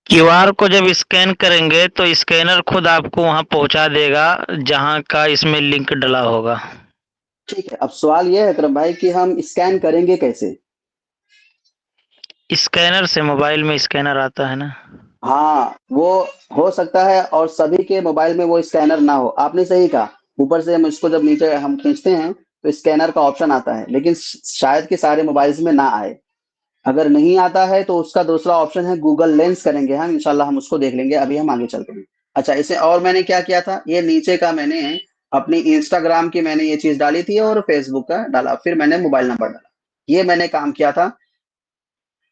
क्यूआर को जब स्कैन करेंगे तो स्कैनर खुद आपको वहां पहुंचा देगा जहां का इसमें लिंक डला होगा। ठीक है, अब सवाल ये है अकरम भाई कि हम स्कैन करेंगे कैसे। स्कैनर से, मोबाइल में स्कैनर आता है ना। हाँ वो हो सकता है, और सभी के मोबाइल में वो स्कैनर ना हो, आपने सही कहा। ऊपर से हम इसको जब नीचे हम खींचते हैं तो स्कैनर का ऑप्शन आता है, लेकिन शायद कि सारे मोबाइल्स में ना आए। अगर नहीं आता है तो उसका दूसरा ऑप्शन है गूगल लेंस करेंगे हम, इंशाल्लाह हम उसको देख लेंगे। अभी हम आगे चलते हैं। अच्छा, इसे और मैंने क्या किया था, ये नीचे का मैंने अपनी इंस्टाग्राम की मैंने ये चीज डाली थी और फेसबुक का डाला, फिर मैंने मोबाइल नंबर डाला, ये मैंने काम किया था।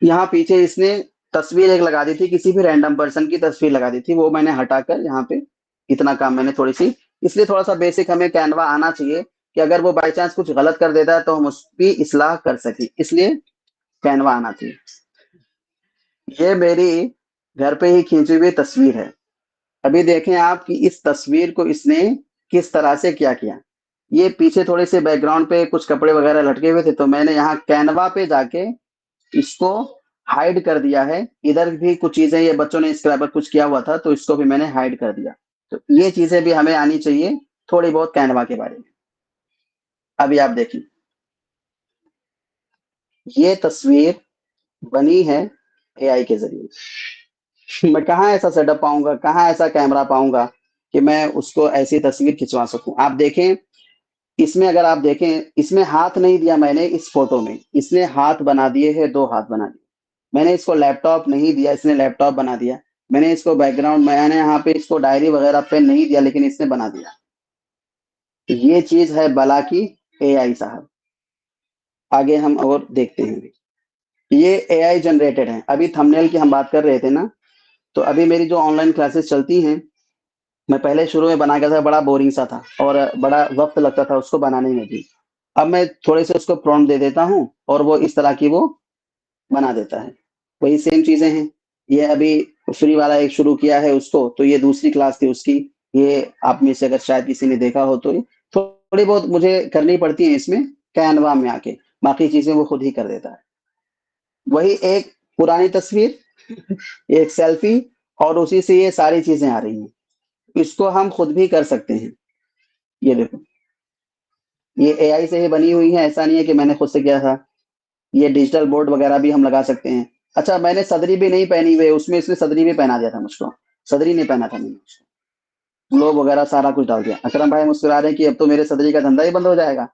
यहाँ पीछे इसने तस्वीर एक लगा दी थी, किसी भी रैंडम पर्सन की तस्वीर लगा दी थी, वो मैंने हटाकर यहाँ पे इतना काम मैंने थोड़ी सी, इसलिए थोड़ा सा बेसिक हमें कैनवा आना चाहिए कि अगर वो बाई चांस कुछ गलत कर देता है तो हम उसकी इस्लाह कर सके, इसलिए कैनवा आना चाहिए। ये मेरी घर पे ही खींची हुई तस्वीर है। अभी देखें आप कि इस तस्वीर को इसने किस तरह से क्या किया। ये पीछे थोड़े से बैकग्राउंड पे कुछ कपड़े वगैरह लटके हुए थे, तो मैंने यहाँ कैनवा पे जाके इसको हाइड कर दिया है। इधर भी कुछ चीजें ये बच्चों ने इसके ऊपर कुछ किया हुआ था, तो इसको भी मैंने हाइड कर दिया। तो ये चीजें भी हमें आनी चाहिए थोड़ी बहुत कैनवा के बारे में। अभी आप देखिए, ये तस्वीर बनी है एआई के जरिए। मैं कहाँ ऐसा सेटअप पाऊंगा, कहाँ ऐसा कैमरा पाऊंगा कि मैं उसको ऐसी तस्वीर खिंचवा सकूं। आप देखें, इसमें अगर आप देखें, इसमें हाथ नहीं दिया मैंने इस फोटो में, इसने हाथ बना दिए है, 2 हाथ बना दिए। मैंने इसको लैपटॉप नहीं दिया, इसने लैपटॉप बना दिया। मैंने इसको बैकग्राउंड, मैंने यहाँ पे इसको डायरी वगैरह पेन नहीं दिया, लेकिन इसने बना दिया। तो ये चीज है बला की एआई साहब। आगे हम और देखते हैं। ये एआई जनरेटेड है। अभी थंबनेल की हम बात कर रहे थे ना, तो अभी मेरी जो ऑनलाइन क्लासेस चलती हैं, मैं पहले शुरू में बना के था, बड़ा बोरिंग सा था और बड़ा वक्त लगता था उसको बनाने में भी। अब मैं थोड़े से उसको प्रॉम्प्ट दे देता हूँ और वो इस तरह की वो बना देता है। वही सेम चीजें हैं। ये अभी फ्री वाला एक शुरू किया है उसको, तो ये दूसरी क्लास थी उसकी। ये आप में से अगर शायद किसी ने देखा हो तो ये थोड़ी बहुत मुझे करनी पड़ती है इसमें कैनवा में आके, बाकी चीजें वो खुद ही कर देता है। वही एक पुरानी तस्वीर, एक सेल्फी, और उसी से ये सारी चीजें आ रही हैं। इसको हम खुद भी कर सकते हैं। ये देखो, ये एआई से ही बनी हुई है, ऐसा नहीं है कि मैंने खुद से किया था। ये डिजिटल बोर्ड वगैरह भी हम लगा सकते हैं। अच्छा, मैंने सदरी भी नहीं पहनी हुई है, उसमें इसने सदरी भी पहना दिया था मुझको। सदरी नहीं पहना था मैंने उसको, ग्लोब वगैरह सारा कुछ डाल दिया। अकरम भाई मुस्कुरा रहे हैं कि अब तो मेरे सदरी का धंधा ही बंद हो जाएगा।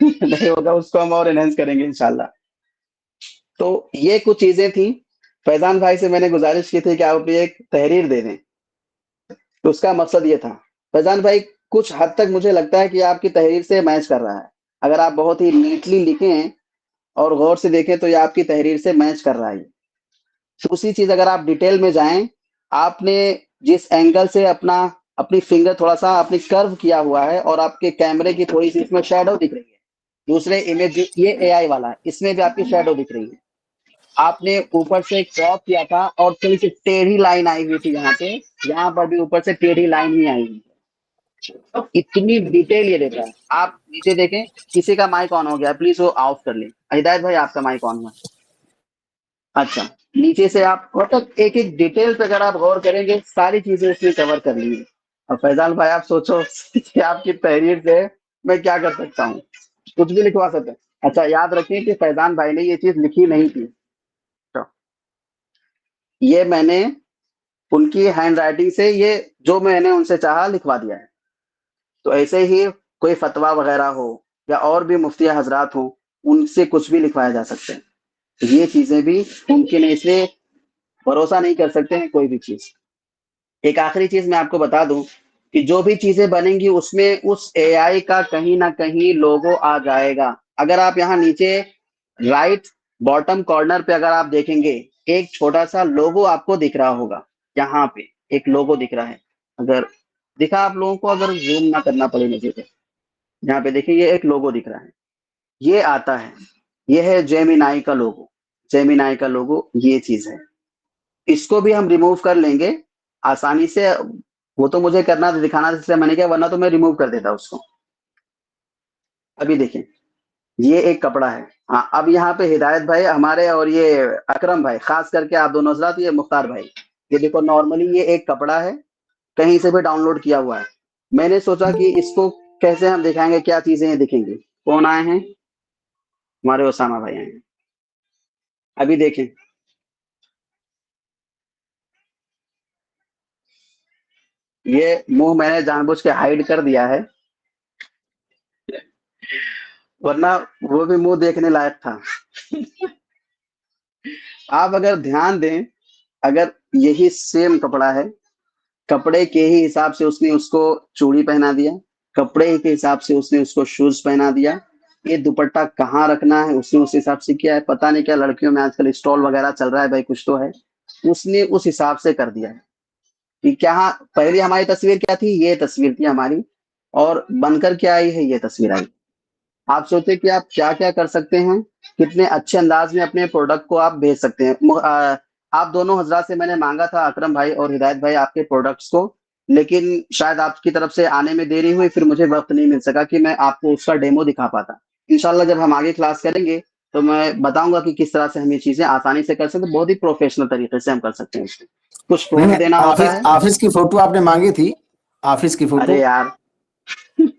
नहीं होगा, उसको हम और एनहेंस करेंगे इंशाल्लाह। तो ये कुछ चीजें थी। फैजान भाई से मैंने गुजारिश की थी कि आप अपनी एक तहरीर दे दें, तो उसका मकसद ये था। फैजान भाई, कुछ हद तक मुझे लगता है कि आपकी तहरीर से मैच कर रहा है। अगर आप बहुत ही नीटली लिखें और गौर से देखें तो ये आपकी तहरीर से मैच कर रहा है। दूसरी चीज, अगर आप डिटेल में जाएं, आपने जिस एंगल से अपनी फिंगर थोड़ा सा अपनी कर्व किया हुआ है और आपके कैमरे की थोड़ी सी इसमें शैडो दिख रही है। दूसरे इमेज ये एआई वाला है, इसमें भी आपकी शैडो दिख रही है। आपने ऊपर से क्रॉप किया था और थोड़ी सी टेढ़ी लाइन आई हुई थी यहाँ पे, यहाँ पर भी ऊपर से टेढ़ी लाइन ही आई हुई है। इतनी डिटेल ये देता है। आप नीचे देखें, किसी का माइक ऑन हो गया, प्लीज वो ऑफ कर ले। हिदायत भाई, आपका माइक ऑन हुआ। अच्छा, नीचे से आप मतलब एक एक डिटेल पे अगर आप गौर करेंगे, सारी चीजें उसने कवर कर ली है। और फैजान भाई, आप सोचो कि आपकी तहरीर से मैं क्या कर सकता हूँ, कुछ भी लिखवा सकते हैं। अच्छा, याद रखें कि फैजान भाई ने ये चीज लिखी नहीं थी, तो ये मैंने उनकी हैंड राइटिंग से, ये जो मैंने उनसे चाहा लिखवा दिया है। तो ऐसे ही कोई फतवा वगैरह हो या और भी मुफ्तिया हजरात हो, उनसे कुछ भी लिखवाया जा सकता है। तो ये चीजें भी मुमकिन है, इसलिए भरोसा नहीं कर सकते हैं कोई भी चीज। एक आखिरी चीज मैं आपको बता दूं कि जो भी चीजें बनेंगी उसमें उस एआई का कहीं ना कहीं लोगो आ जाएगा। अगर आप यहाँ नीचे राइट बॉटम कॉर्नर पे अगर आप देखेंगे, एक छोटा सा लोगो आपको दिख रहा होगा। यहाँ पे एक लोगो दिख रहा है, अगर दिखा आप लोगों को, अगर जूम ना करना पड़े मुझे तो। यहाँ पे देखिए, ये एक लोगो दिख रहा है, ये आता है, ये है जेमिनाई का लोगो। जेमिनाई का लोगो ये चीज है। इसको भी हम रिमूव कर लेंगे आसानी से। वो तो मुझे करना था, दिखाना था, इसलिए मैंने किया, वरना तो मैं रिमूव कर देता उसको। अभी देखें, ये एक कपड़ा है। हाँ, अब यहाँ पे हिदायत भाई हमारे और ये अकरम भाई, खास करके आप दोनों हजरात, ये मुख्तार भाई, ये देखो, नॉर्मली ये एक कपड़ा है, कहीं से भी डाउनलोड किया हुआ है। मैंने सोचा कि इसको कैसे हम दिखाएंगे, क्या चीजें दिखेंगी। कौन आए हैं? हमारे ओसामा भाई आए हैं। अभी देखें, ये मुंह मैंने जानबूझ के हाइड कर दिया है, वरना वो भी मुंह देखने लायक था। आप अगर ध्यान दें, अगर यही सेम कपड़ा है, कपड़े के ही हिसाब से उसने उसको चूड़ी पहना दिया, कपड़े के हिसाब से उसने उसको शूज पहना दिया, ये दुपट्टा कहाँ रखना है उसने उस हिसाब से किया है। पता नहीं क्या लड़कियों में आजकल स्टॉल वगैरह चल रहा है भाई, कुछ तो है, उसने उस हिसाब से कर दिया है कि क्या पहली हमारी तस्वीर क्या थी, ये तस्वीर थी हमारी, और बनकर क्या आई है, ये तस्वीर आई। आप सोचे कि आप क्या क्या कर सकते हैं, कितने अच्छे अंदाज में अपने प्रोडक्ट को आप भेज सकते हैं। आप दोनों हजरात से मैंने मांगा था, अकरम भाई और हिदायत भाई, आपके प्रोडक्ट्स को, लेकिन शायद आपकी तरफ से आने में देरी हुई, फिर मुझे वक्त नहीं मिल सका कि मैं आपको उसका डेमो दिखा पाता। इंशाल्लाह जब हम आगे क्लास करेंगे तो मैं बताऊंगा कि किस तरह से हम ये चीजें आसानी से कर सकते हैं, बहुत ही प्रोफेशनल तरीके से हम कर सकते हैं इसमें। कुछ नहीं प्रोम्प्ट नहीं, देना होता ऑफिस है। ऑफिस की फोटो आपने मांगी थी, ऑफिस की फोटो अरे यार,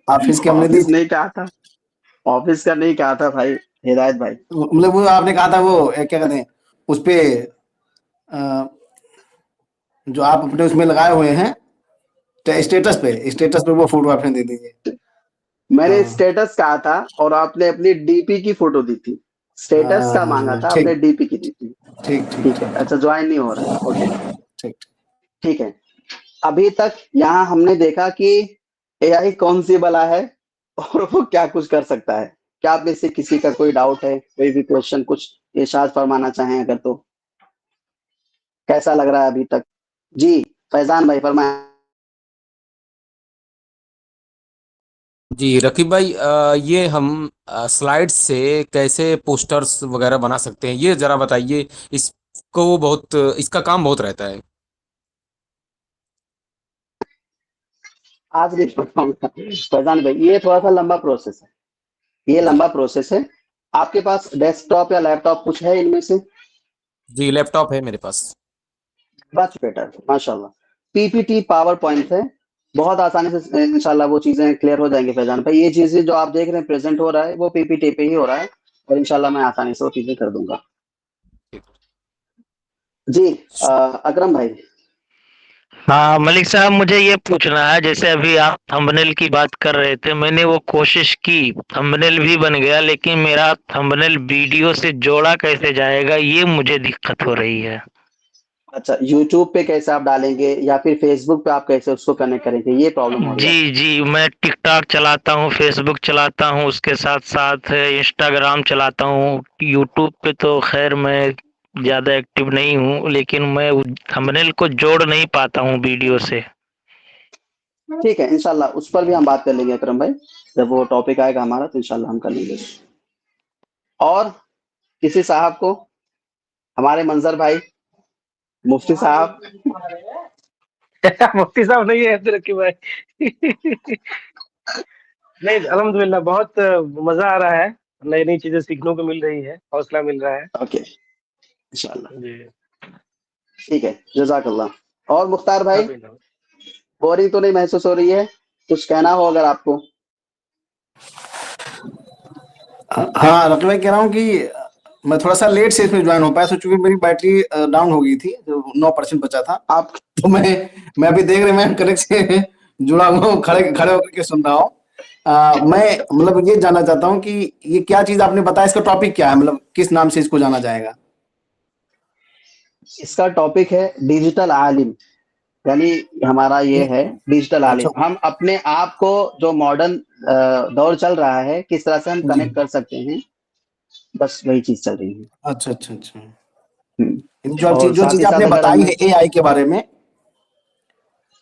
ऑफिस की हमने दी ऑफिस थी। नहीं कहा था, ऑफिस का नहीं कहा था भाई, हिदायत भाई। मतलब वो आपने कहा था, वो क्या कहते हैं उस पे, अ, जो आप अपने उसमें लगाए हुए हैं स्टेटस पे वो फोटो आपने दे दीजिए। मैंने हाँ स्टेटस कहा था और आपने अपनी डीपी की फोटो दी थी। स्टेटस का मांगा हाँ, था, ठीक आपने डीपी की दी थी। ठीक ठीक ठीक है, ठीक अच्छा ज्वाइन नहीं हो रहा है, ओके। ठीक। ठीक है, अभी तक यहाँ हमने देखा कि एआई कौन सी बला है और वो क्या कुछ कर सकता है। क्या आप में से किसी का कोई डाउट है, कोई भी क्वेश्चन, कुछ इरशाद फरमाना चाहें अगर तो? कैसा लग रहा है अभी तक? जी, फैजान भाई फरमाएं। जी रकीब भाई, ये हम स्लाइड्स से कैसे पोस्टर्स वगैरह बना सकते हैं, ये जरा बताइए। इसको बहुत इसका काम बहुत रहता है। आज नहीं बताऊंगा फैजान भाई, ये थोड़ा सा लंबा प्रोसेस है, ये लंबा प्रोसेस है। आपके पास डेस्कटॉप या लैपटॉप कुछ है इनमें से? जी लैपटॉप है मेरे पास। मच बेटर, माशाल्लाह। पीपीटी पावर पॉइंट है, बहुत आसानी से इंशाल्लाह वो चीजें क्लियर हो जाएंगी फैजान भाई। ये चीजें जो आप देख रहे हैं प्रेजेंट हो रहा है वो पीपीटी पे ही हो रहा है, और इंशाल्लाह मैं आसानी से वो चीजें कर दूंगा। जी, अकरम भाई। हाँ मलिक साहब, मुझे ये पूछना है, जैसे अभी आप थंबनेल की बात कर रहे थे, मैंने वो कोशिश की, थंबनेल भी बन गया, लेकिन मेरा थंबनेल वीडियो से जोड़ा कैसे जाएगा, ये मुझे दिक्कत हो रही है। अच्छा, यूट्यूब पे कैसे आप डालेंगे या फिर फेसबुक पे आप कैसे उसको कनेक्ट करेंगे, ये प्रॉब्लम हो रही है जी जी, मैं टिकटॉक चलाता हूँ, फेसबुक चलाता हूँ, उसके साथ साथ इंस्टाग्राम चलाता हूँ। यूट्यूब पे तो खैर मैं ज़्यादा एक्टिव नहीं हूँ, लेकिन मैं थंबनेल को जोड़ नहीं पाता हूँ वीडियो से। आपको? ठीक है, इंशाल्लाह उस पर भी हम बात कर लेंगे अकरम भाई, जब वो टॉपिक आएगा हमारा तो इंशाल्लाह हम कर लेंगे। और किसी साहब को, हमारे मंजर भाई, मुफ्ती साहब। मुफ्ती साहब नहीं है अब्दुल रकीब भाई। नहीं, अल्हम्दुलिल्लाह बहुत मजा आ रहा है, नई नई चीजें सीखने को मिल रही है, हौसला मिल रहा है ओके, इंशाल्लाह। जी। ठीक है, जजाकल्लाह। और मुख्तार भाई, अभी ना। बोरिंग तो नहीं महसूस हो रही है? कुछ कहना हो अगर आपको? हाँ रकीब भाई, कह रहा हूँ कि मैं थोड़ा सा लेट से इसमें ज्वाइन हो पाया, तो चूंकि मेरी बैटरी डाउन हो गई थी, जो 9% बचा था, आप तो मैं अभी देख रहे, मैं कनेक्ट से जुड़ा हुआ हूँ, खड़े खड़े होकर के सुन रहा हूँ। मैं मतलब ये जानना चाहता हूँ कि ये क्या चीज आपने बताया, इसका टॉपिक क्या है, मतलब किस नाम से इसको जाना जाएगा? इसका टॉपिक है डिजिटल आलिम, यानी हमारा ये है डिजिटल अच्छा आलिम। हम अपने आप को, जो मॉडर्न दौर चल रहा है, किस तरह से हम जी, कनेक्ट कर सकते हैं, बस वही चीज चल रही है। अच्छा अच्छा अच्छा। हम्म, और जो साथ चीज ही साथ आपने अगर बताई हमें, है एआई के बारे में,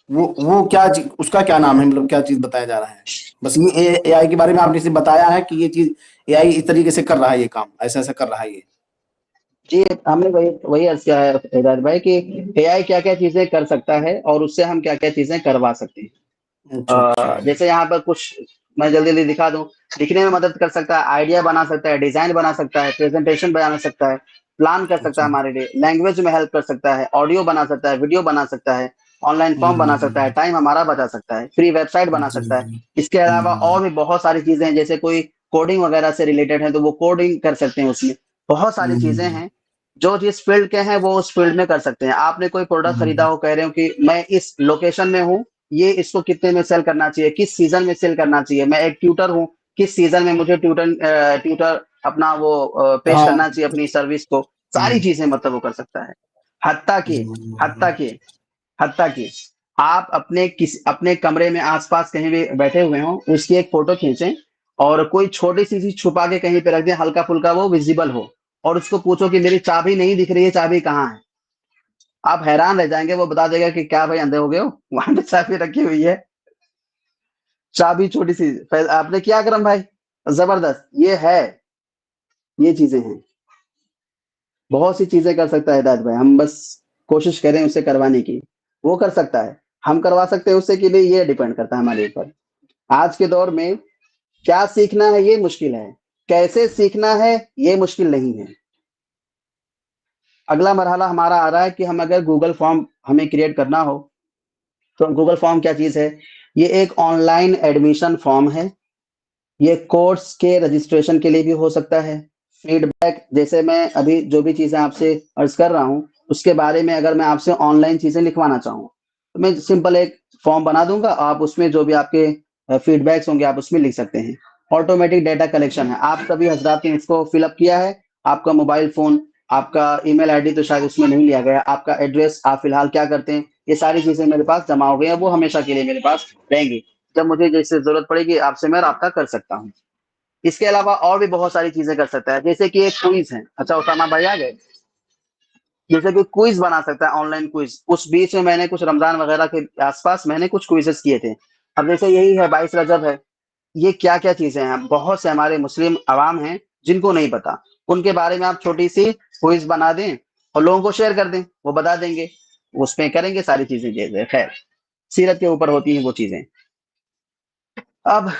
वो क्या चीज, उसका क्या नाम है, मतलब क्या चीज बताया जा रहा है? बस ये एआई के बारे में आपने सिर्फ बताया है कि ये चीज एआई इस तरीके से कर रहा है, ये काम ऐसा ऐसा कर रहा है ये। जी हमने वही वही अर्ज किया है हिदायत भाई कि एआई क्या क्या चीजें कर सकता है और उससे हम क्या क्या चीजें करवा सकते हैं। अच्छा अच्छा जैसे यहाँ पर कुछ मैं जल्दी जल्दी दिखा दूं। लिखने में मदद कर सकता है, आइडिया बना सकता है, डिजाइन बना सकता है, प्रेजेंटेशन बना सकता है, प्लान कर सकता अच्छा। है हमारे लिए, लैंग्वेज में हेल्प कर सकता है, ऑडियो बना सकता है, वीडियो बना सकता है, ऑनलाइन फॉर्म बना सकता है, हम्म, टाइम हमारा बचा सकता है, फ्री वेबसाइट बना जी सकता है। जी। इसके अलावा हम्म, और भी बहुत सारी चीजें हैं, जैसे कोई कोडिंग वगैरह से रिलेटेड है तो वो कोडिंग कर सकते हैं उसमें। बहुत सारी चीजें हम्म, हैं, जो जिस फील्ड के हैं वो उस फील्ड में कर सकते हैं। आपने कोई प्रोडक्ट खरीदा हम्म, हो, कह रहे हो कि मैं इस लोकेशन में हूँ, ये इसको कितने में सेल करना चाहिए, किस सीजन में सेल करना चाहिए, मैं एक ट्यूटर हूँ, किस सीजन में मुझे ट्यूटर अपना वो पेश हाँ, करना चाहिए अपनी सर्विस को, सारी हम्म, चीजें मतलब वो कर सकता है। हत्ता कि हत्ता हम्म, कि हत्ता कि आप अपने कमरे में आसपास कहीं भी बैठे हुए हो, उसकी एक फोटो खींचें और कोई छोटी सी चीज छुपा के कहीं पे रख दे, हल्का फुल्का वो विजिबल हो, और उसको पूछो कि मेरी चाबी नहीं दिख रही है, चाबी कहाँ है, आप हैरान रह जाएंगे। वो बता देगा कि क्या भाई अंधे हो गए हो, वहां पे चाबी रखी हुई है, चाबी छोटी सी। आपने किया अकरम भाई, जबरदस्त। ये है, ये चीजें हैं, बहुत सी चीजें कर सकता है हिदायत भाई, हम बस कोशिश करें उसे करवाने की। वो कर सकता है, हम करवा सकते हैं उससे कि नहीं, ये डिपेंड करता है हमारे ऊपर। आज के दौर में क्या सीखना है ये मुश्किल है, कैसे सीखना है ये मुश्किल नहीं है। अगला मरहला हमारा आ रहा है कि हम अगर गूगल फॉर्म हमें क्रिएट करना हो, तो गूगल फॉर्म क्या चीज है? ये एक ऑनलाइन एडमिशन फॉर्म है। ये कोर्स के रजिस्ट्रेशन के लिए भी हो सकता है। फीडबैक, जैसे मैं अभी जो भी चीजें आपसे अर्ज कर रहा हूँ, उसके बारे में अगर मैं आपसे ऑनलाइन चीजें लिखवाना चाहूँ, तो मैं सिंपल एक फॉर्म बना दूंगा, आप उसमें जो भी आपके फीडबैक्स होंगे आप उसमें लिख सकते हैं। ऑटोमेटिक डेटा कलेक्शन है, आप सभी हजरात ने इसको फिलअप किया है। आपका मोबाइल फोन, आपका ईमेल आईडी तो शायद उसमें नहीं लिया गया, आपका एड्रेस, आप फिलहाल क्या करते हैं, ये सारी चीजें मेरे पास जमा हो गई हैं, वो हमेशा के लिए मेरे पास रहेंगी। जब मुझे जैसे जरूरत पड़ेगी आपसे मैं राब्ता कर सकता हूँ। इसके अलावा और भी बहुत सारी चीजें कर सकता है, जैसे कि एक क्विज है। अच्छा उसामा भाई आ गए। जैसे कि क्विज बना सकता है, ऑनलाइन क्विज। उस बीच में मैंने कुछ रमजान वगैरह के आसपास मैंने कुछ क्विजेस किए थे। अब जैसे यही है 22 रजब है, ये क्या क्या चीजें हैं, बहुत से हमारे मुस्लिम अवाम हैं जिनको नहीं पता, उनके बारे में आप छोटी सी क्विज बना दें और लोगों को शेयर कर दें, वो बता देंगे, उसमें करेंगे सारी चीजें। जैसे खैर सीरत के ऊपर होती हैं वो चीजें। अब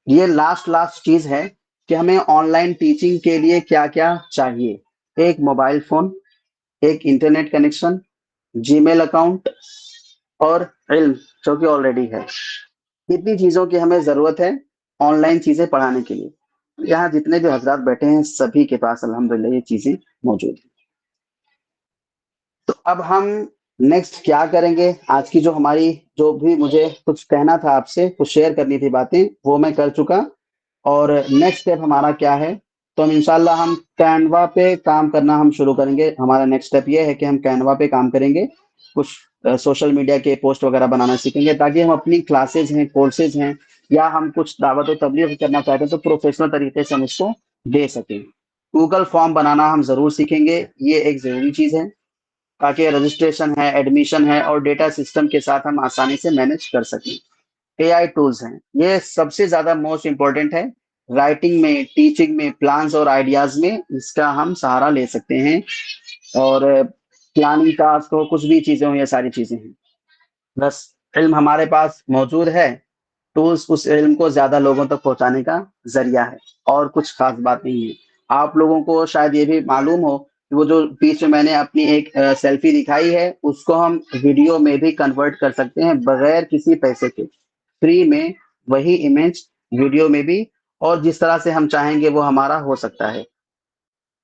ये लास्ट चीज है कि हमें ऑनलाइन टीचिंग के लिए क्या क्या चाहिए। एक मोबाइल फोन, एक इंटरनेट कनेक्शन, जीमेल अकाउंट और इल्म, जो कि ऑलरेडी है। इतनी चीजों की हमें जरूरत है ऑनलाइन चीजें पढ़ाने के लिए। यहाँ जितने भी हजरात बैठे हैं सभी के पास अल्हम्दुलिल्लाह ये चीजें मौजूद हैं। तो अब हम नेक्स्ट क्या करेंगे? आज की जो हमारी, जो भी मुझे कुछ कहना था आपसे, कुछ शेयर करनी थी बातें, वो मैं कर चुका। और नेक्स्ट स्टेप हमारा क्या है? तो हम इंशाल्लाह हम कैनवा पे काम करना हम शुरू करेंगे। हमारा नेक्स्ट स्टेप ये है कि हम कैनवा पे काम करेंगे, कुछ सोशल मीडिया के पोस्ट वगैरह बनाना सीखेंगे, ताकि हम अपनी क्लासेज हैं, कोर्सेज हैं, या हम कुछ दावत और तबलीग करना चाहते हैं तो प्रोफेशनल तरीके से हम उसको दे सकें। गूगल फॉर्म बनाना हम जरूर सीखेंगे, ये एक जरूरी चीज है, ताकि रजिस्ट्रेशन है, एडमिशन है और डेटा सिस्टम के साथ हम आसानी से मैनेज कर सकें। एआई टूल्स हैं, ये सबसे ज्यादा मोस्ट इंपॉर्टेंट है। राइटिंग में, टीचिंग में, प्लान्स और आइडियाज में इसका हम सहारा ले सकते हैं। और प्लानिंग टास्क हो, कुछ भी चीजें हो, ये सारी चीजें हैं। बस इल्म हमारे पास मौजूद है, टूल्स उस इल्म को ज्यादा लोगों तक पहुंचाने का जरिया है, और कुछ खास बात नहीं है। आप लोगों को शायद ये भी मालूम हो कि वो जो बीच में मैंने अपनी एक सेल्फी दिखाई है, उसको हम वीडियो में भी कन्वर्ट कर सकते हैं बगैर किसी पैसे के, फ्री में, वही इमेज वीडियो में भी, और जिस तरह से हम चाहेंगे वो हमारा हो सकता है।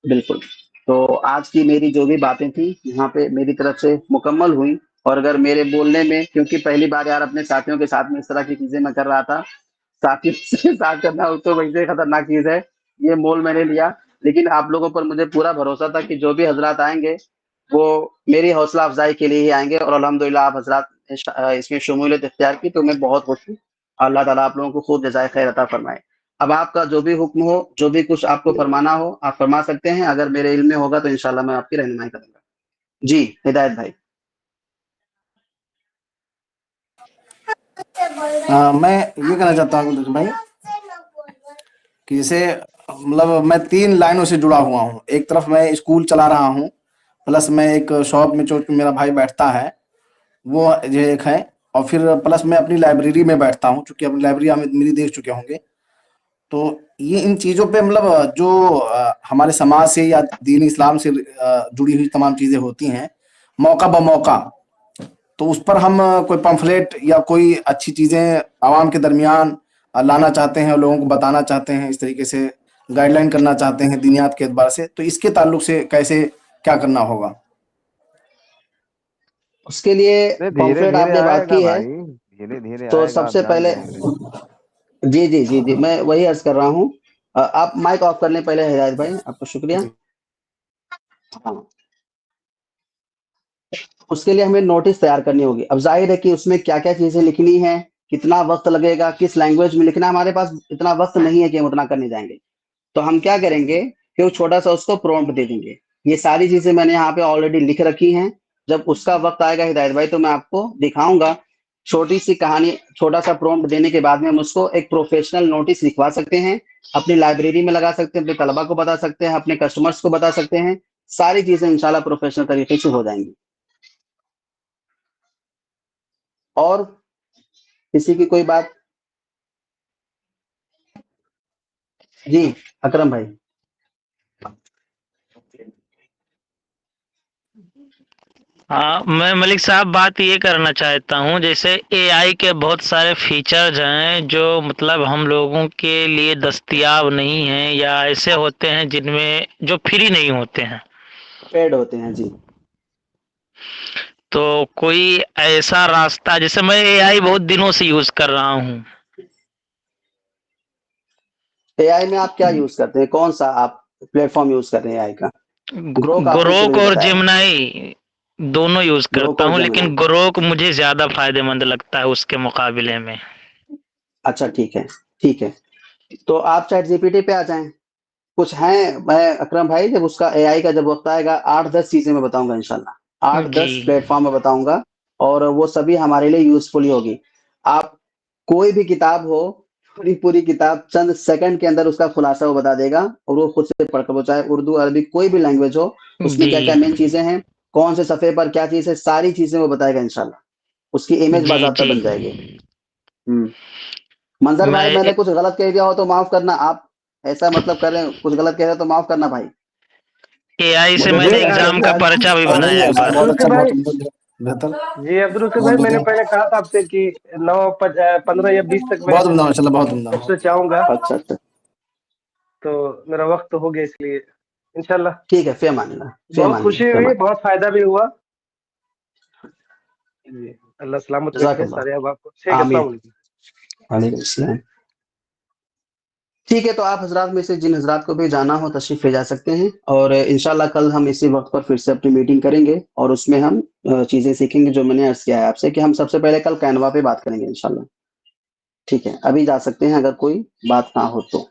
बिल्कुल। तो आज की मेरी जो भी बातें थी यहाँ पे मेरी तरफ से मुकम्मल हुई। और अगर मेरे बोलने में, क्योंकि पहली बार यार अपने साथियों के साथ में इस तरह की चीजें मैं कर रहा था, साथियों से साथ करना तो वैसे खतरनाक चीज है, ये मोल मैंने लिया। लेकिन आप लोगों पर मुझे पूरा भरोसा था कि जो भी हजरात आएंगे वो मेरी हौसला अफजाई के लिए ही आएंगे, और अल्हम्दुलिल्लाह आप हजरात ने इसमें शमूलियत इख्तियार की, तो मैं बहुत खुश हूँ। अल्लाह ताला आप लोगों को खूब जज़ाए खैर अता फरमाए। अब आपका जो भी हुक्म हो, जो भी कुछ आपको फरमाना हो, आप फरमा सकते हैं। अगर मेरे इल्म में होगा तो इंशाल्लाह मैं आपकी रहनुमाई करूंगा। जी हिदायत भाई। मैं ये कहना चाहता हूँ कुलदीप भाई कि जैसे मतलब मैं 3 लाइनों से जुड़ा हुआ हूँ। एक तरफ मैं स्कूल चला रहा हूँ, प्लस मैं एक शॉप में जो मेरा भाई बैठता है वो ये एक है, और फिर प्लस मैं अपनी लाइब्रेरी में बैठता हूँ, चूंकि अपनी लाइब्रेरी आप मेरी देख चुके होंगे। तो ये इन चीज़ों पे मतलब जो हमारे समाज से या दीन इस्लाम से जुड़ी हुई तमाम चीज़ें होती हैं, मौका ब मौका, तो उस पर हम कोई पम्फलेट या कोई अच्छी चीज़ें आवाम के दरमियान लाना चाहते हैं और लोगों को बताना चाहते हैं, इस तरीके से गाइडलाइन करना चाहते हैं दीनियात के एतबार से, तो इसके ताल्लुक से कैसे क्या करना होगा? उसके लिए अरे धीरे पॉम्फलेट धीरे आपने बात आएगा की है, भाई, धीरे धीरे तो आएगा, आप सबसे जान पहले जाएंगे। जी मैं वही अर्ज कर रहा हूँ। आप माइक ऑफ कर लें पहले हिदायत भाई, आपका शुक्रिया। हाँ, उसके लिए हमें नोटिस तैयार करनी होगी। अब जाहिर है कि उसमें क्या क्या चीजें लिखनी है, कितना वक्त लगेगा, किस लैंग्वेज में लिखना, हमारे पास इतना वक्त नहीं है कि हम उतना करने जाएंगे। तो हम क्या करेंगे कि वो छोटा सा उसको प्रॉम्प्ट दे देंगे। ये सारी चीजें मैंने यहाँ पे ऑलरेडी लिख रखी हैं। जब उसका वक्त आएगा हिदायत भाई तो मैं आपको दिखाऊंगा। छोटी सी कहानी, छोटा सा प्रॉम्प्ट देने के बाद में हम उसको एक प्रोफेशनल नोटिस लिखवा सकते हैं, अपनी लाइब्रेरी में लगा सकते हैं, अपने तलबा को बता सकते हैं, अपने कस्टमर्स को बता सकते हैं। सारी चीजें इंशाल्लाह प्रोफेशनल तरीके से हो जाएंगी। और किसी की कोई बात? जी अकरम भाई। हाँ, मैं मलिक साहब बात ये करना चाहता हूँ, जैसे एआई के बहुत सारे फीचर्स हैं जो मतलब हम लोगों के लिए दस्तयाब नहीं हैं, या ऐसे होते हैं जिनमें जो फ्री नहीं होते हैं। पेड होते हैं जी। तो कोई ऐसा रास्ता, जैसे मैं एआई बहुत दिनों से यूज कर रहा हूँ। एआई में आप क्या यूज करते हैं, कौन सा आप प्लेटफॉर्म यूज कर रहे हैं एआई का? ग्रोक आपने शुरू ग्रोक में और बताया। जेमिनाई दोनों यूज ग्रोक करता और हूँ, जेमिनी। लेकिन ग्रोक मुझे ज्यादा फायदेमंद लगता है उसके मुकाबले में। अच्छा ठीक है, ठीक है। तो आप चैट जीपीटी पे आ जाएं। कुछ हैं, मैं अकरम भाई जब उसका एआई का जब वक्त आएगा 8-10 चीजें मैं बताऊंगा इंशाल्लाह। 8-10 जी प्लेटफॉर्म में बताऊंगा और वो सभी हमारे लिए यूजफुल ही होगी। आप कोई भी किताब हो, पूरी पूरी किताब चंद सेकंड के अंदर उसका खुलासा वो बता देगा और वो खुद से पढ़कर, वो चाहे उर्दू अरबी कोई भी लैंग्वेज हो, उसमें क्या क्या जी मेन चीजें हैं, कौन से सफे पर क्या चीज है, सारी चीजें वो बताएगा इंशाल्लाह। उसकी इमेज जी बाज़ाब्ता जी बन जाएगी। मंजर भाई मैं मैंने कुछ गलत कह दिया हो तो माफ करना। आप ऐसा मतलब कर रहे हैं, कुछ गलत कह रहे हो तो माफ करना भाई। एआई से मुझे मैंने लगता जी है एग्जाम कि का आज पर्चा भी नहीं बनाया नहीं एक अच्छा, बार। बहुत अब्दुल अच्छा, भाई, बहुत बेहतर, जी अब्दुल बहुत भाई, मैंने बढ़िया, पहले कहा था आपसे कि 15 या 20 तक मैं बहुत उम्दा माशाल्लाह, बहुत उम्दा। आपसे चाहूंगा, अच्छा अच्छा तो मेरा वक्त तो हो गया, इसलिए इंशाल्लाह। ठीक है, फिर मान लेना, फिर बहुत मान लेना, खुशी फिर हुई, मान बहुत फायदा भी हुआ जी। अल्लाह सलामत लेना। रखे जज़ाकल्लाह। सारे अहबाब को। ठीक है, अस्सलाम आमीन। वालेकुम। वालेकुम अस्सलाम। ठीक है, तो आप हजरात में से जिन हजरात को भी जाना हो तशरीफ ले जा सकते हैं और इंशाल्लाह कल हम इसी वक्त पर फिर से अपनी मीटिंग करेंगे और उसमें हम चीजें सीखेंगे जो मैंने अर्ज किया है आपसे कि हम सबसे पहले कल कैनवा पे बात करेंगे इंशाल्लाह। ठीक है, अभी जा सकते हैं अगर कोई बात ना हो तो।